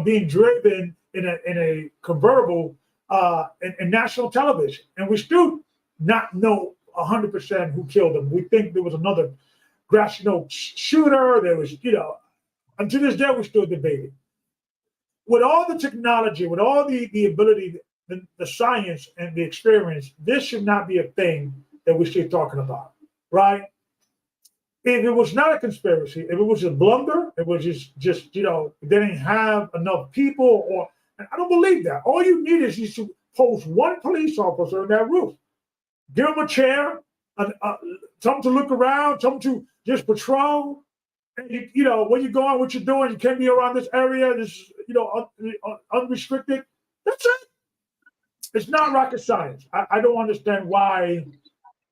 being driven in a convertible in national television, and we still not know 100% who killed him. We think there was another shooter. There was, and to this day we're still debating. With all the technology, with all the ability, the science and the experience, this should not be a thing that we're still talking about, right? If it was not a conspiracy, if it was a blunder, it was just they didn't have enough people, and I don't believe that. All you need is you to post one police officer on that roof. Give them a chair, something to look around, something to just patrol. And when you're going, what you're doing, you can't be around this area, this unrestricted. That's it. It's not rocket science. I don't understand why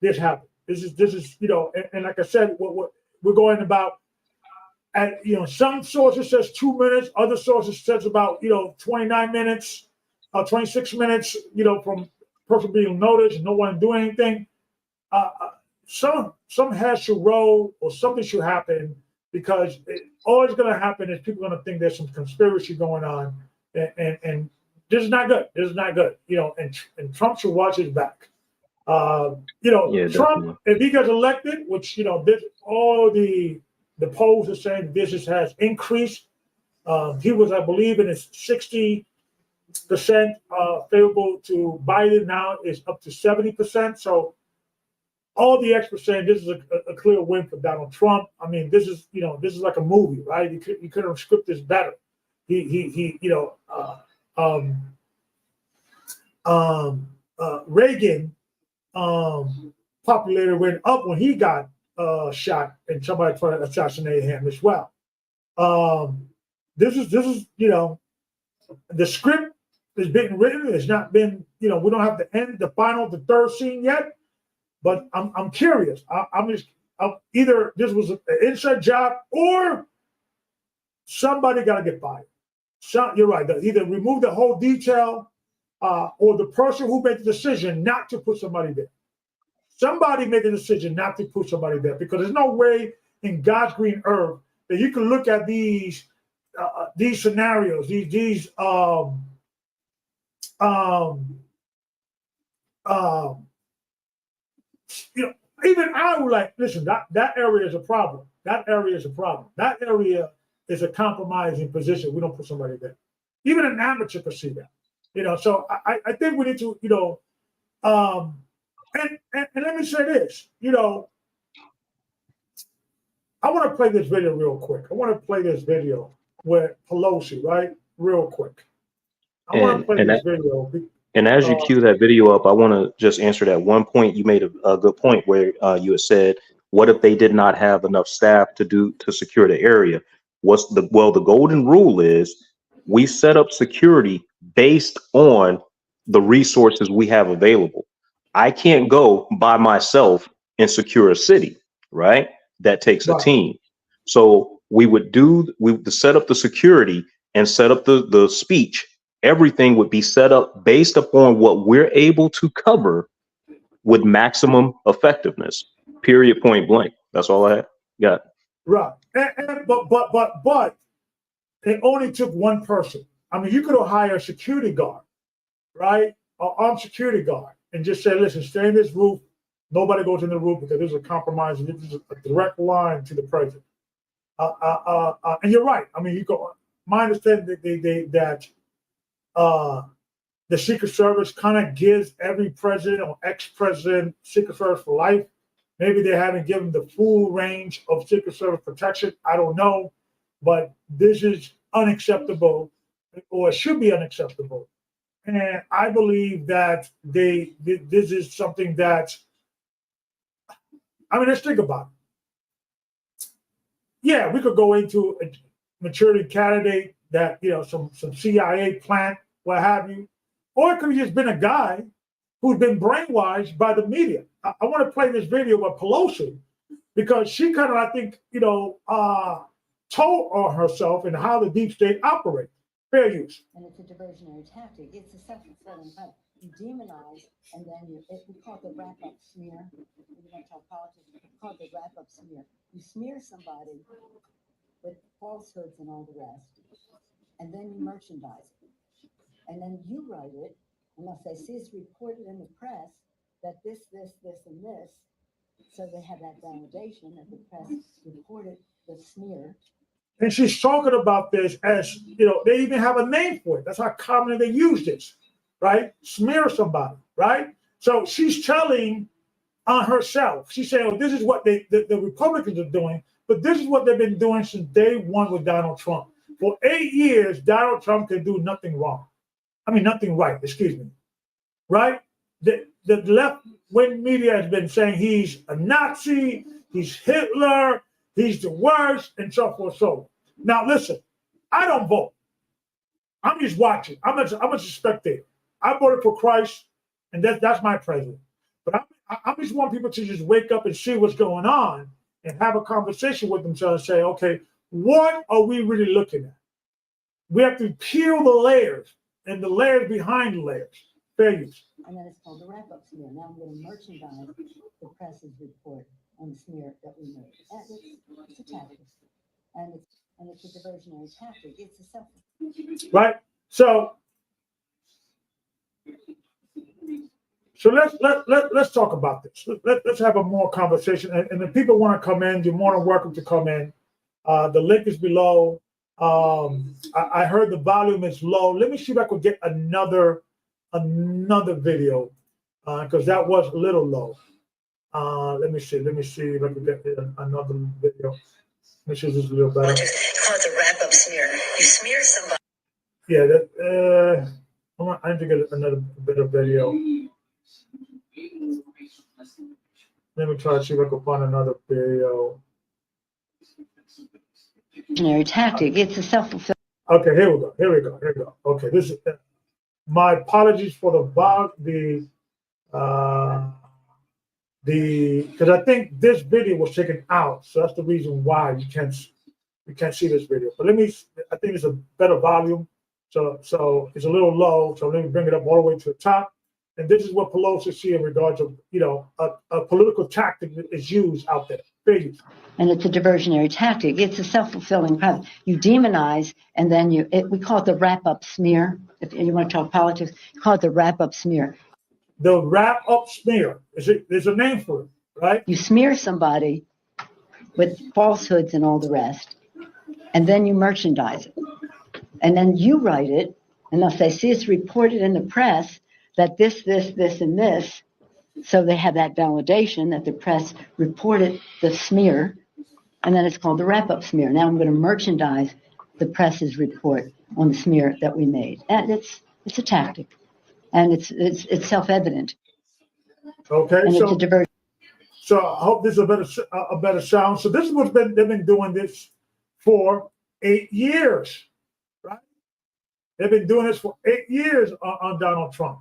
this happened. This is and like I said, what we're going about. And some sources says 2 minutes, other sources says about 29 minutes, 26 minutes. From person being noticed and no one doing anything. Some heads should roll or something should happen, because all it's going to happen is people are going to think there's some conspiracy going on, and this is not good. This is not good. And Trump should watch his back. Trump, definitely. if he gets elected, which this, all the polls are saying this has increased. He was, I believe, in his 60% favorable to Biden. Now is up to 70%. So all the experts saying this is a clear win for Donald Trump. I mean, this is like a movie, right? You couldn't have scripted this better. Reagan popularity went up when he got shot, and somebody tried to assassinate him as well. This is the script is being written. It's not been we don't have the third scene yet. But I'm curious. I'm either this was an inside job or somebody got to get fired. So, you're right. Either remove the whole detail or the person who made the decision not to put somebody there. Somebody made the decision not to put somebody there, because there's no way in God's green earth that you can look at these scenarios, these even I would like, listen, that area is a problem. That area is a problem. That area is a compromising position. We don't put somebody there. Even an amateur can see that. So I think we need to, and let me say this, I want to play this video real quick. I want to play this video with Pelosi, right? Real quick. I want to play this video. And as you cue that video up, I want to just answer that one point. You made a good point where you had said, what if they did not have enough staff to secure the area? The golden rule is we set up security based on the resources we have available. I can't go by myself and secure a city, right? That takes a team. So we would set up the security and set up the speech. Everything would be set up based upon what we're able to cover with maximum effectiveness. Period. Point blank. That's all I got. Right. But it only took one person. I mean, you could have hired a security guard, right? An armed security guard, and just say, listen, stay in this roof. Nobody goes in the roof because there's a compromise. And this is a direct line to the president. And you're right. I mean, you go. My understanding that the Secret Service kind of gives every president or ex-president Secret Service for life. Maybe they haven't given the full range of Secret Service protection. I don't know, but this is unacceptable, or it should be unacceptable. And I believe that this is something that, I mean, let's think about it. Yeah, we could go into a maturity candidate that, some CIA plant, what have you. Or it could have just been a guy who's been brainwashed by the media. I want to play this video with Pelosi because she kind of, I think, told on herself and how the deep state operates. Fair use. And it's a diversionary tactic. It's a self-fulfilling prophecy. You demonize, and then we call it the wrap-up smear. We want to talk politics. We call it the wrap-up smear. You smear somebody with falsehoods and all the rest, and then you merchandise it. And then you write it, unless they see it's reported in the press that this, and this, so they have that validation that the press reported the smear. And she's talking about this as, they even have a name for it. That's how commonly they use this, right? Smear somebody, right? So she's telling on herself. She's saying, this is what the Republicans are doing, but this is what they've been doing since day one with Donald Trump. For 8 years, Donald Trump can do nothing wrong. Nothing right, excuse me, right? The left-wing media has been saying he's a Nazi, he's Hitler, he's the worst, and so forth. So now listen, I don't vote. I'm just watching. I'm a spectator. I voted for Christ, and that's my president. But I just want people to just wake up and see what's going on and have a conversation with themselves and say, okay, what are we really looking at? We have to peel the layers and the layers behind the layers. Fair use. And then it's called the wrap-up smear. Now I'm going to merchandise the press's report on the smear that we made. And it's a tactic. And it's a diversionary tactic. It's a self. Right. So let's talk about this. Let's have a more conversation. And if people want to come in, you're more than welcome to come in. The link is below. I heard the volume is low. Let me see if I could get another video because that was a little low. Let me see if I can get another video. Let me see if this is a little better. Call it the wrap-up smear. You smear somebody. Yeah, I need to get another better video. Let me try to see if I can find another video. Tactic. It's a self-fulfilling. Okay, here we go. Okay, this is my apologies for because I think this video was taken out, so that's the reason why you can't see this video. But I think it's a better volume, so it's a little low. So let me bring it up all the way to the top. And this is what Pelosi see in regards of a political tactic that is used out there. Figures. And it's a diversionary tactic. It's a self-fulfilling prophecy. You demonize, and then we call it the wrap-up smear. If you want to talk politics, call it the wrap-up smear. The wrap-up smear. There's a name for it, right? You smear somebody with falsehoods and all the rest, and then you merchandise it. And then you write it, unless they see it's reported in the press that this, and this, so they have that validation that the press reported the smear, and then it's called the wrap-up smear. Now I'm going to merchandise the press's report on the smear that we made. And it's a tactic, and it's self-evident. Okay, and so it's a diversion. So I hope this is a better sound. So this is what they've been doing this for 8 years, right? They've been doing this for 8 years on Donald Trump.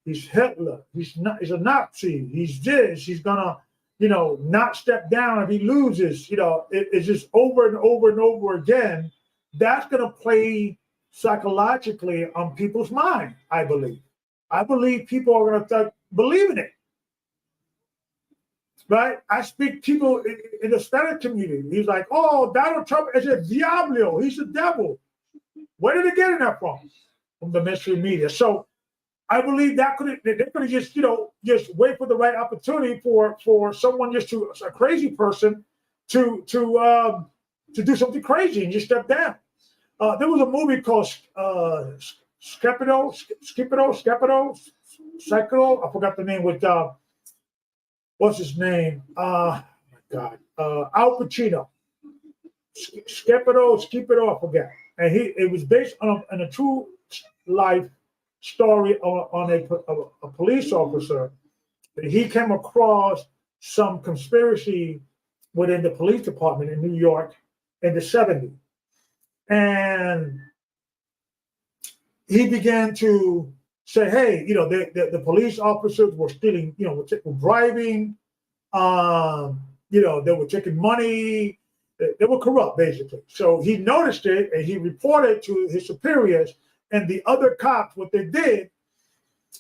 He's Hitler. He's a Nazi. He's this. He's gonna, not step down if he loses. It's just over and over and over again. That's gonna play psychologically on people's mind. I believe. I believe people are gonna start believing it. Right? I speak people in the Spanish community. He's like, oh, Donald Trump is a diablo. He's the devil. Where did they get that from? From the mainstream media. So I believe they could have just wait for the right opportunity for someone a crazy person to do something crazy and just step down. There was a movie called Skepito. I forgot the name with what's his name? Oh my God, Al Pacino. Skepito, I forget. And it was based on a true life story on a police officer. He came across some conspiracy within the police department in New York in the 70s. And he began to say, hey, the police officers were stealing, were bribing, they were taking money, they were corrupt, basically. So he noticed it and he reported to his superiors and the other cops what they did.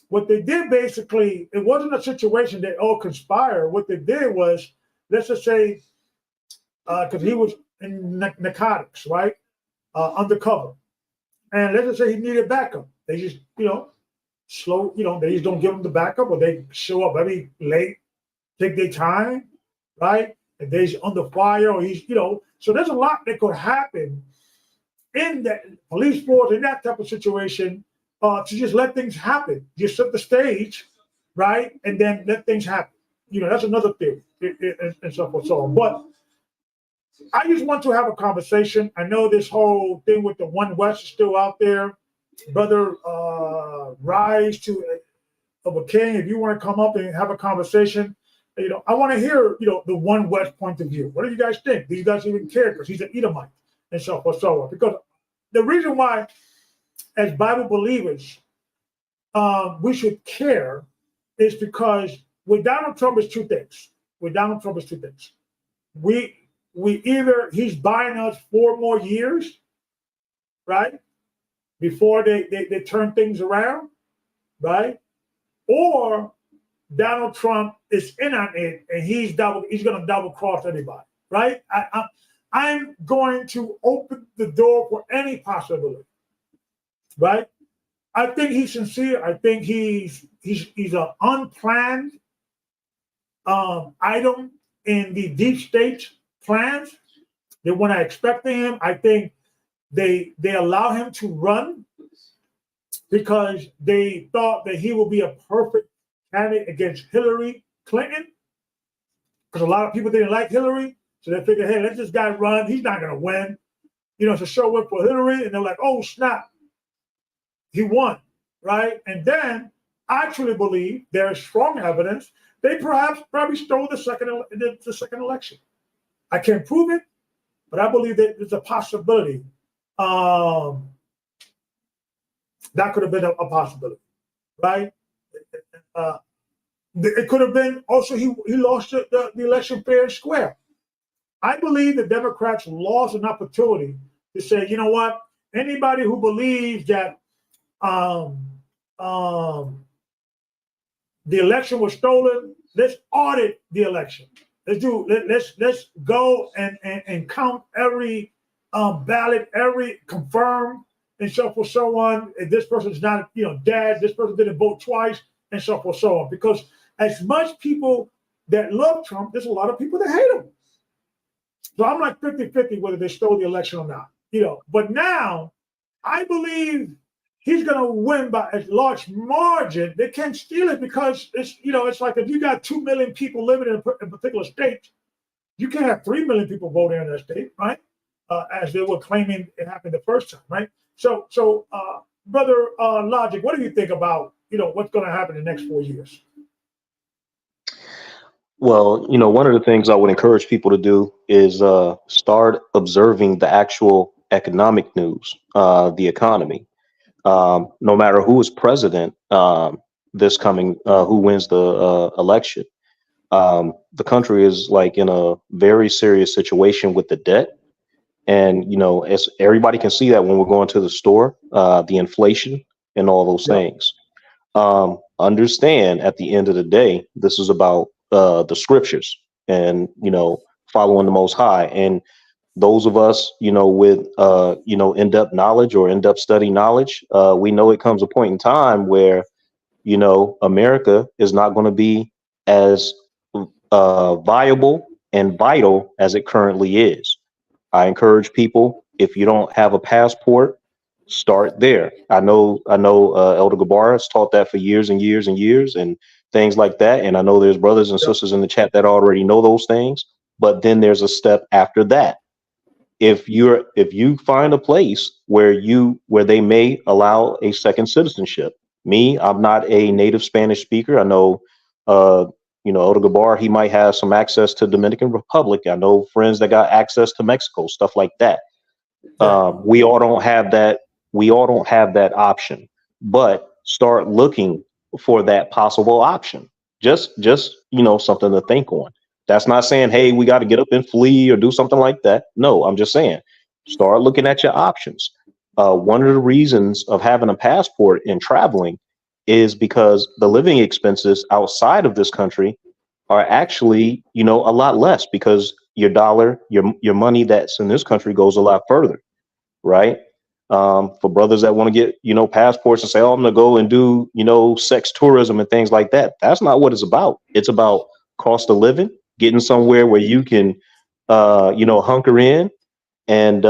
What they did basically, it wasn't a situation they all conspired. What they did was, let's just say, because he was in narcotics, right? Undercover. And let's just say he needed backup. They just, slow, they just don't give him the backup, or they show up very late, take their time, right? And they're under fire, or he's, so there's a lot that could happen in the police force in that type of situation to just let things happen. Just set the stage, right? And then let things happen. That's another theory and so forth, so on. But I just want to have a conversation. I know this whole thing with the One West is still out there. Brother Rise of a King, if you want to come up and have a conversation, I want to hear, the One West point of view. What do you guys think? Do you guys even care? Because he's an Edomite and so forth, so on. Because the reason why, as Bible believers, we should care is because with Donald Trump is two things. We either he's buying us 4 more years, right? Before they turn things around, right? Or Donald Trump is in on it and he's going to double cross anybody, right? I'm going to open the door for any possibility, right? I think he's sincere. I think he's an unplanned item in the deep state plans. They were not expecting him. I think they allow him to run because they thought that he would be a perfect candidate against Hillary Clinton. Because a lot of people didn't like Hillary, so they figured, hey, let this guy run. He's not going to win. So show up for Hillary, and they're like, oh snap, he won, right? And then I actually believe there is strong evidence they probably stole the second election. I can't prove it, but I believe that there's a possibility. That could have been a possibility, right? It could have been also he lost the election fair and square. I believe the Democrats lost an opportunity to say, you know what? Anybody who believes that the election was stolen, let's audit the election. Let's go and count every ballot, every confirm, and so forth, so on. And this person's not, dead. This person didn't vote twice, and so forth, so on. Because as much people that love Trump, there's a lot of people that hate him. So I'm like 50-50 whether they stole the election or not. But now I believe he's going to win by a large margin. They can't steal it because it's like if you got 2 million people living in a particular state, you can't have 3 million people voting in that state, right? As they were claiming it happened the first time, right? So, Brother Logic, what do you think about what's going to happen in the next 4 years? Well, one of the things I would encourage people to do is start observing the actual economic news, the economy. No matter who is president this coming, who wins the election, the country is like in a very serious situation with the debt. And, as everybody can see that when we're going to the store, the inflation and all those things. Understand at the end of the day, this is about the scriptures and, following the Most High. And those of us, with, in-depth knowledge or in-depth study knowledge, we know it comes a point in time where, America is not going to be as viable and vital as it currently is. I encourage people, if you don't have a passport, start there. I know Elder Gabar has taught that for years and years and years and things like that. And I know there's brothers and sisters in the chat that already know those things. But then there's a step after that. If you find a place where they may allow a second citizenship. Me, I'm not a native Spanish speaker. I know Elder Gabar, he might have some access to Dominican Republic. I know friends that got access to Mexico, stuff like that. We all don't have that. We all don't have that option. But start looking for that possible option. Just something to think on. That's not saying, hey, we got to get up and flee or do something like that. No, I'm just saying, start looking at your options. One of the reasons of having a passport and traveling is because the living expenses outside of this country are actually, a lot less, because your dollar, your money that's in this country goes a lot further, right? For brothers that want to get, passports and say, oh, I'm going to go and do, sex tourism and things like that. That's not what it's about. It's about cost of living, getting somewhere where you can, hunker in and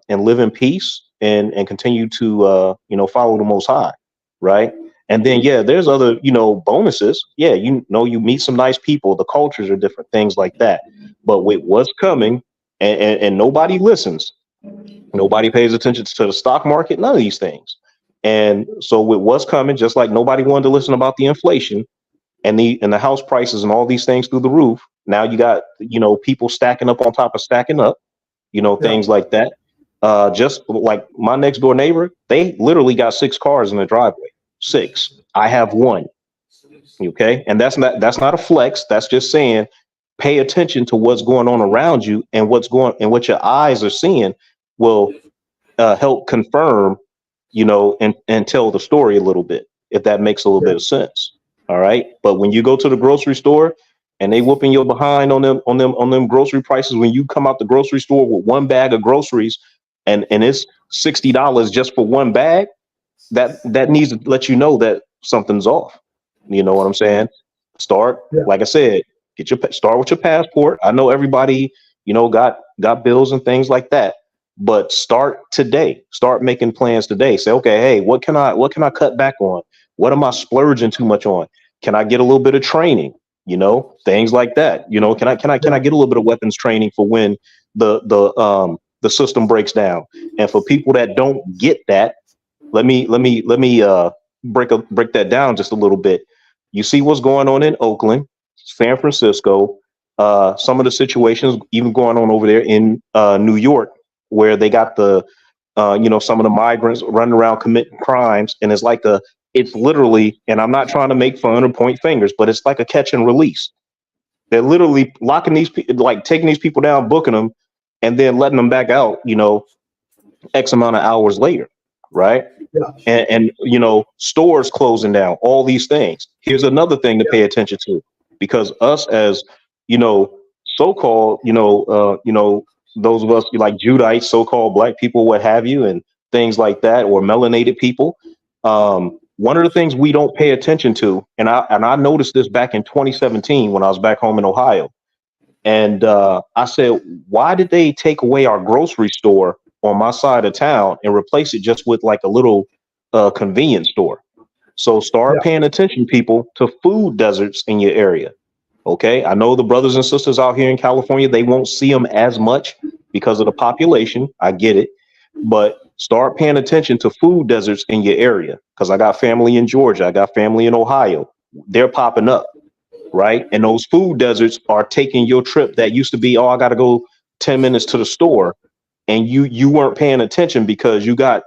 live in peace and continue to, follow the Most High, right? And then, there's other, bonuses. Yeah, you meet some nice people. The cultures are different, things like that. But with what's coming, and nobody listens, nobody pays attention to the stock market, none of these things. And so with what's coming, just like nobody wanted to listen about the inflation and the house prices and all these things through the roof. Now you got, people stacking up on top of stacking up, things like that. Just like my next door neighbor, they literally got 6 cars in the driveway. 6. I have 1. Okay. And that's not a flex. That's just saying, pay attention to what's going on around you, and what your eyes are seeing will help confirm, and tell the story a little bit, if that makes a little bit of sense. All right. But when you go to the grocery store and they whooping your behind on them grocery prices, when you come out the grocery store with 1 bag of groceries and it's $60 just for 1 bag, that needs to let you know that something's off. You know what I'm saying? Start, like I said, start with your passport. I know everybody, got bills and things like that, but start today. Start making plans today. Say, okay, hey, what can I cut back on? What am I splurging too much on? Can I get a little bit of training? Things like that. Can I get a little bit of weapons training for when the system breaks down? And for people that don't get that, let me break that down just a little bit. You see what's going on in Oakland, San Francisco, some of the situations even going on over there in New York, where they got the some of the migrants running around committing crimes, and it's literally, and I'm not trying to make fun or point fingers, but it's like a catch and release. They're literally locking these people, like taking these people down, booking them, and then letting them back out, X amount of hours later, right? Yeah. And stores closing down, all these things. Here's another thing to pay attention to, because us as, so-called, those of us like Judites, so-called black people, what have you, and things like that, or melanated people. One of the things we don't pay attention to, and I noticed this back in 2017 when I was back home in Ohio, and I said, why did they take away our grocery store on my side of town and replace it just with like a little convenience store? So start paying attention, people, to food deserts in your area. Okay, I know the brothers and sisters out here in California, they won't see them as much because of the population. I get it. But start paying attention to food deserts in your area, because I got family in Georgia. I got family in Ohio. They're popping up, right? And those food deserts are taking your trip that used to be, I got to go 10 minutes to the store. And you weren't paying attention because you got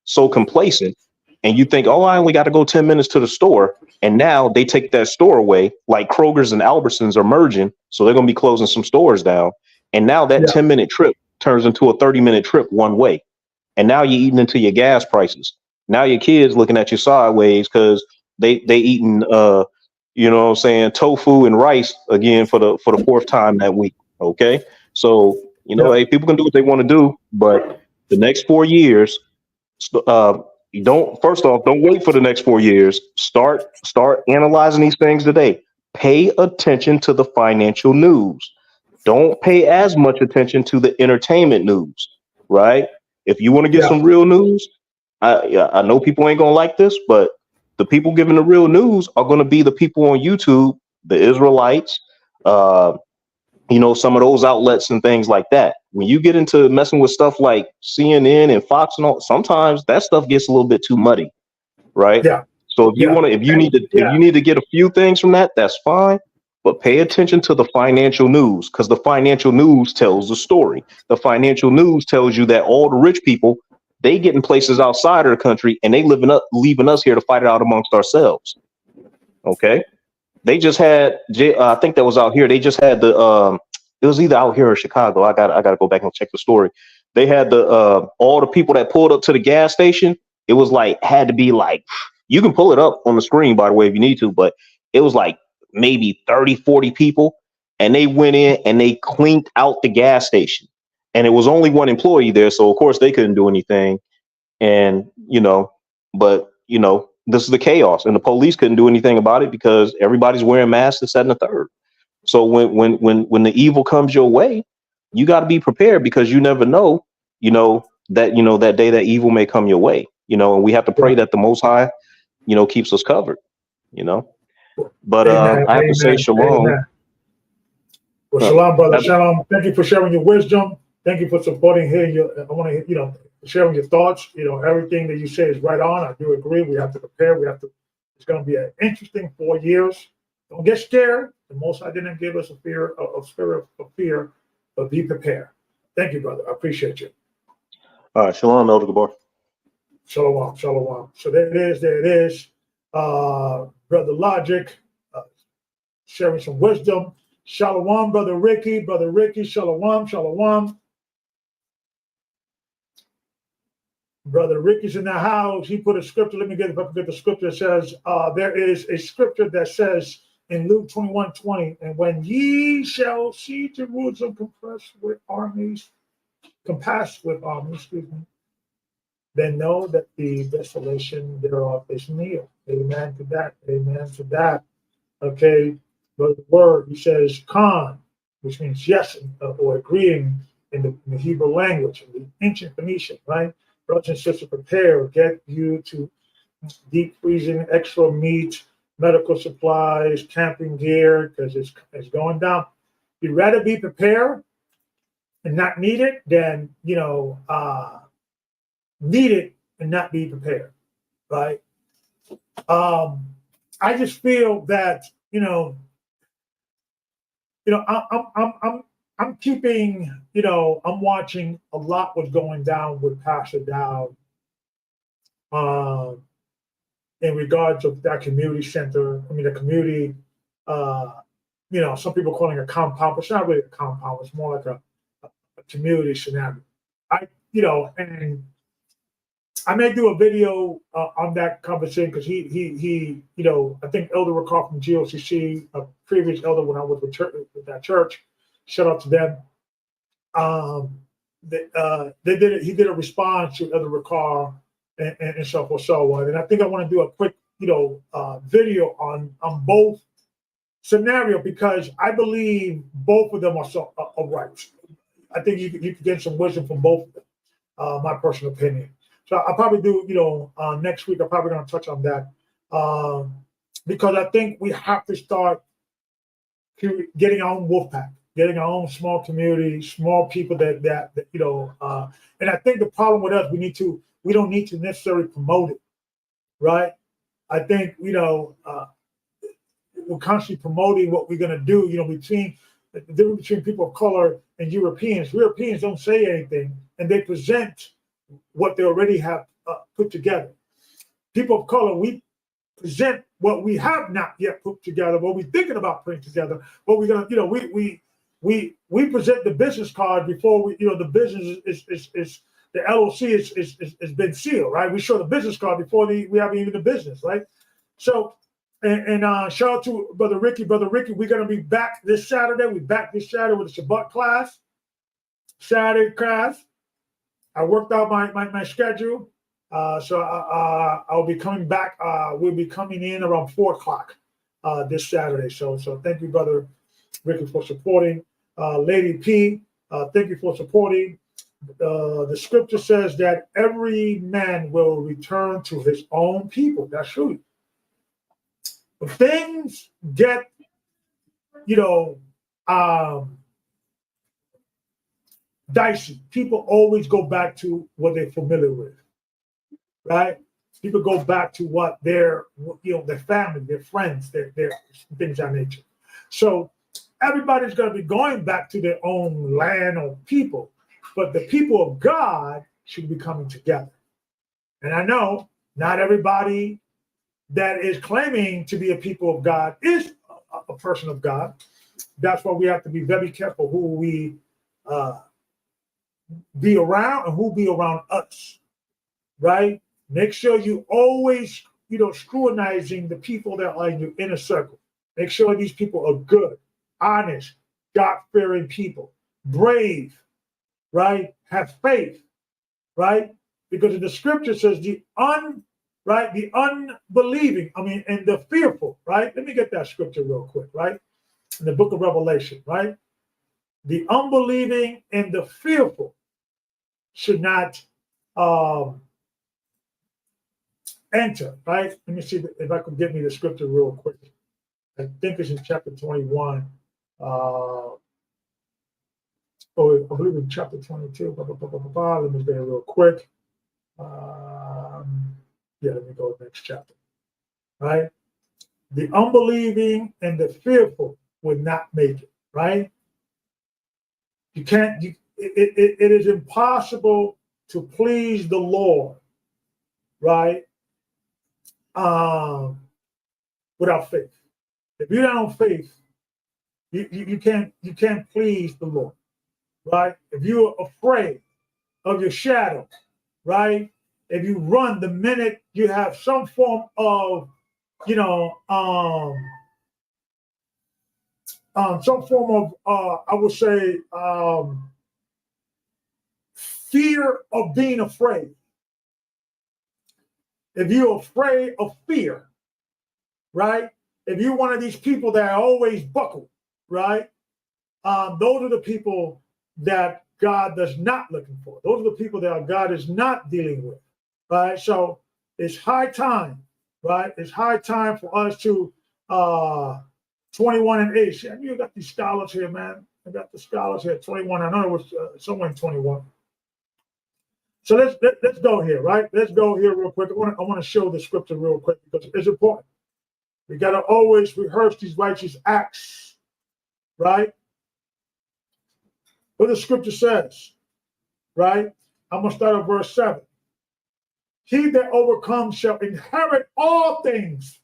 so complacent, and you think, I only got to go 10 minutes to the store. And now they take that store away, like Kroger's and Albertsons are merging. So they're going to be closing some stores down. And now that 10-minute trip turns into a 30-minute trip one way. And now you're eating into your gas prices. Now your kids looking at you sideways because they eating, tofu and rice again for the 4th time that week. Okay. So, hey, people can do what they want to do, but the next 4 years, don't wait for the next 4 years. Start analyzing these things today. Pay attention to the financial news. Don't pay as much attention to the entertainment news, right? If you want to get some real news, I know people ain't gonna like this, but the people giving the real news are going to be the people on YouTube, the Israelites, some of those outlets and things like that. When you get into messing with stuff like CNN and Fox and all, sometimes that stuff gets a little bit too muddy, right? Yeah. So if you need to get a few things from that, that's fine. But pay attention to the financial news, because the financial news tells the story. The financial news tells you that all the rich people They get in places outside of the country, and they leaving us here to fight it out amongst ourselves. Okay, they just had. I think that was out here. They just had the. It was either out here or Chicago. I got to go back and check the story. They had the all the people that pulled up to the gas station. It was like had to be like, you can pull it up on the screen, by the way, if you need to, but it was like maybe 30, 40 people, and they went in and they cleaned out the gas station. And it was only one employee there, so of course they couldn't do anything. And but this is the chaos, and the police couldn't do anything about it because everybody's wearing masks, this, that, and the third. So when the evil comes your way, you got to be prepared because you never know, that day that evil may come your way, and we have to pray that the Most High, keeps us covered, But Amen, I have to say shalom. Amen. Well, shalom, brother. Shalom. Thank you for sharing your wisdom. Thank you for supporting here. I want to, sharing your thoughts. Everything that you say is right on. I do agree. We have to prepare. It's going to be an interesting 4 years. Don't get scared. The Most High didn't give us a spirit of fear, but be prepared. Thank you, brother. I appreciate you. All right. Shalom, Elder Gabar. Shalom, shalom. So there it is. Brother Logic, sharing some wisdom. Shalom, Brother Ricky. Brother Ricky, shalom, shalom. Brother Ricky's in the house. He put a scripture. Let me get the scripture. It says, there is a scripture that says in Luke 21:20, and when ye shall see Jerusalem compassed with armies, then know that the desolation thereof is near. Amen to that. Amen to that. Okay. But the word, he says, Khan, which means yes, or agreeing in the Hebrew language, in the ancient Phoenician, right? Brothers and sisters, prepare, get you to deep freezing, extra meat, medical supplies, camping gear, because it's going down. You'd rather be prepared and not need it than, need it and not be prepared, right? I just feel that, I'm keeping, I'm watching a lot what's going down with Pastor Dow in regards of that community center. I mean, the community, some people calling it a compound, but it's not really a compound. It's more like a community scenario. And I may do a video on that conversation because he, I think Elder recall from GOCC, a previous elder when I was with that church. Shout out to them. He did a response to Elder Ricard and so forth, so on. And I think I want to do a quick, video on both scenario because I believe both of them are right. I think you can get some wisdom from both of them. My personal opinion. So I'll probably do, next week. I'm probably going to touch on that because I think we have to start getting our own wolf pack, getting our own small community, small people that and I think the problem with us, we don't need to necessarily promote it, right? I think, we're constantly promoting what we're going to do, between the difference between people of color and Europeans. Europeans don't say anything and they present what they already have put together. People of color, we present what we have not yet put together, what we're thinking about putting together, what we're gonna, we present the business card before we, the business is the LOC is been sealed, right? We show the business card before we have even the business, right? So, and shout out to Brother Ricky. Brother Ricky, we're gonna be back this Saturday. We're back this Saturday with a Shabbat class. Saturday class. I worked out my schedule, so I'll be coming back. We'll be coming in around 4:00 this Saturday. So thank you, Brother Ricky, for supporting. Lady P, thank you for supporting. The scripture says that every man will return to his own people. That's true. But things get, dicey. People always go back to what they're familiar with, right? People go back to what their family, their friends, their things of that nature. So everybody's going to be going back to their own land or people, but the people of God should be coming together. And I know not everybody that is claiming to be a people of God is a person of God. That's why we have to be very careful who we be around and who be around us, right? Make sure you always, scrutinizing the people that are in your inner circle. Make sure these people are good, honest, God-fearing people, brave, right? Have faith, right? Because the scripture says the unbelieving, and the fearful, right? Let me get that scripture real quick, right? In the book of Revelation, right? The unbelieving and the fearful should not enter, right? Let me see if I could get me the scripture real quick. I think it's in chapter 21. I believe in chapter 22. Let me get it real quick. Let me go to the next chapter. Right? The unbelieving and the fearful would not make it, right? You can't, it is impossible to please the Lord, right? Without faith. If you don't have faith, you can't please the Lord, right? If you're afraid of your shadow, right? If you run the minute you have some form of, some form of, I would say, fear of being afraid. If you're afraid of fear, right? If you're one of these people that are always buckled, right? Those are the people that God does not looking for. Those are the people that God is not dealing with, right? So it's high time, right? It's high time for us to 21 and 8. See, you got these scholars here, man. I got the scholars here, 21. I know it was somewhere in 21. So let's go here, right? Let's go here real quick. I want to show the scripture real quick because it's important. We got to always rehearse these righteous acts, right? What the scripture says, right? I'm going to start at verse 7. He that overcomes shall inherit all things.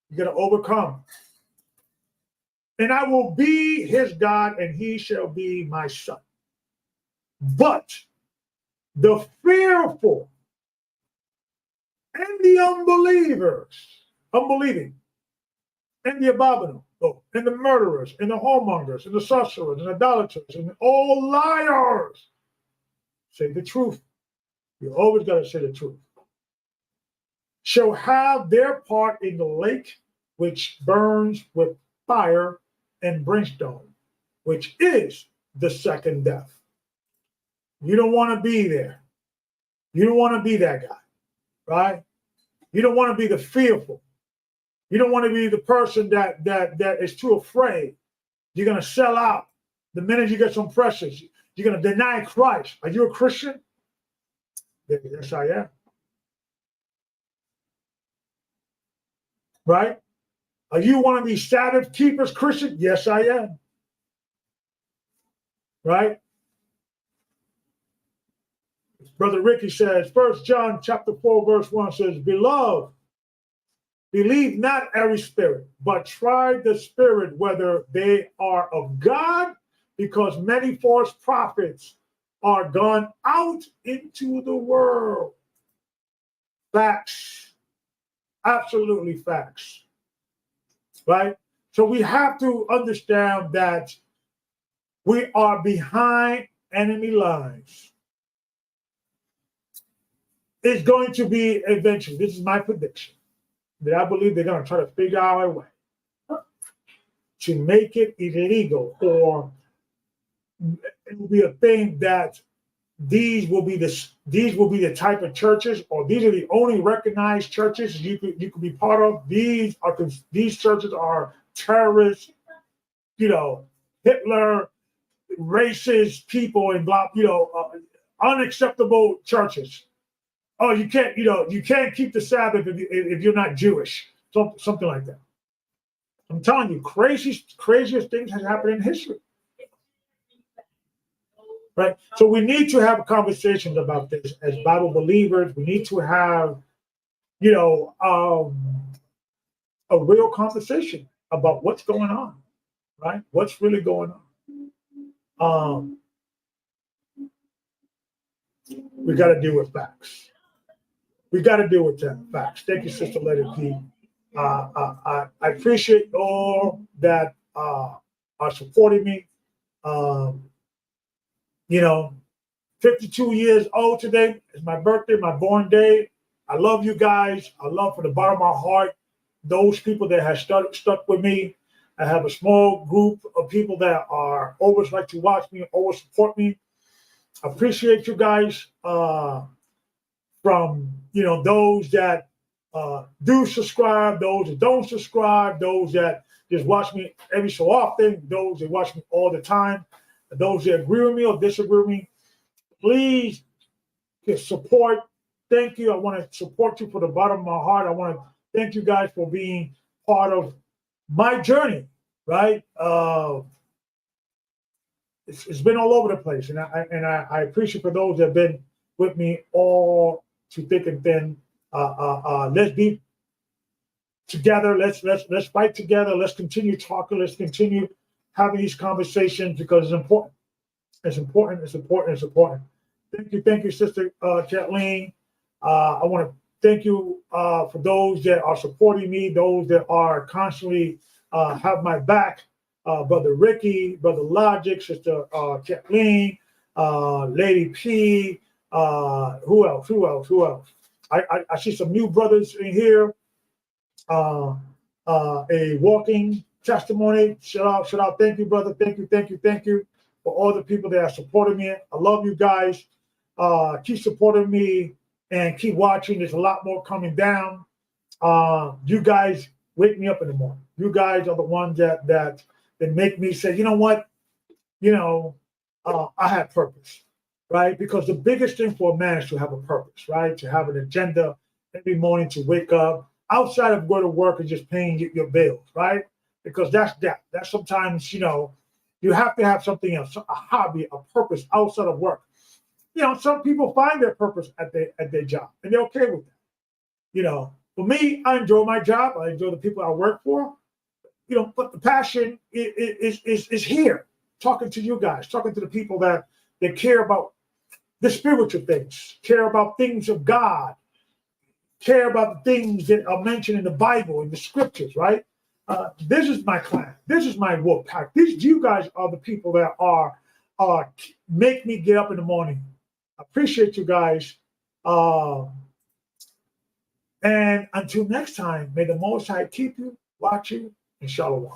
You got to overcome. And I will be his God, and he shall be my son. But the fearful and the unbelieving, and the abominable, and the murderers, and the whoremongers, and the sorcerers, and idolaters, and all liars, say the truth. You always got to say the truth. Shall have their part in the lake which burns with fire and brimstone, which is the second death. You don't want to be there. You don't want to be that guy, right? You don't want to be the fearful. You don't want to be the person that is too afraid. You're going to sell out the minute you get some pressures. You're going to deny Christ. Are you a Christian? Yes, I am. Right? Are you one of these Sabbath keepers, Christian? Yes, I am. Right? Brother Ricky says, 1 John chapter 4, verse 1 says, Beloved, believe not every spirit, but try the spirit whether they are of God, because many false prophets are gone out into the world. Facts. Absolutely facts. Right? So we have to understand that we are behind enemy lines. It's going to be eventually, this is my prediction, that I believe they're going to try to figure out a way to make it illegal, or it will be a thing that these will be the type of churches, or these are the only recognized churches you could be part of. These churches are terrorist, Hitler, racist people, and blah, unacceptable churches. Oh, you can't keep the Sabbath if you're not Jewish. Something like that. I'm telling you, craziest things have happened in history. right? So we need to have conversations about this as Bible believers. We need to have, a real conversation about what's going on, right? What's really going on? We got to deal with facts. We got to deal with that facts. Thank you, Sister Lady P. I appreciate all that are supporting me. 52 years old today is my birthday, my born day. I love you guys. I love from the bottom of my heart those people that have stuck with me. I have a small group of people that are always like to watch me, always support me. I appreciate you guys. From those that do subscribe, those that don't subscribe, those that just watch me every so often, those that watch me all the time, those that agree with me or disagree with me. Please support. Thank you. I want to support you from the bottom of my heart. I want to thank you guys for being part of my journey, right? It's been all over the place, and I appreciate for those that have been with me all to thick and thin. Let's be together. Let's fight together. Let's continue talking. Let's continue having these conversations because it's important. It's important. It's important. It's important. Thank you, Sister Kathleen. I want to thank you for those that are supporting me, those that are constantly have my back. Brother Ricky, Brother Logic, Sister Kathleen, Lady P. Who else? I see some new brothers in here. A walking testimony. Shout out. Thank you, brother. Thank you for all the people that are supporting me. I love you guys. Keep supporting me and keep watching. There's a lot more coming down. You guys wake me up in the morning. You guys are the ones that make me say, you know what? I have purpose, right? Because the biggest thing for a man is to have a purpose, right? To have an agenda every morning, to wake up outside of going to work and just paying your bills, right? Because that's sometimes, you have to have something else, a hobby, a purpose outside of work. Some people find their purpose at their job and they're okay with that. For me, I enjoy my job. I enjoy the people I work for. But the passion is here, talking to you guys, talking to the people that care about the spiritual things, care about things of God, care about the things that are mentioned in the Bible, in the scriptures, right? This is my clan. This is my wolf pack. You guys are the people that are make me get up in the morning. I appreciate you guys. And until next time, may the Most High keep you, watch you, and shalom.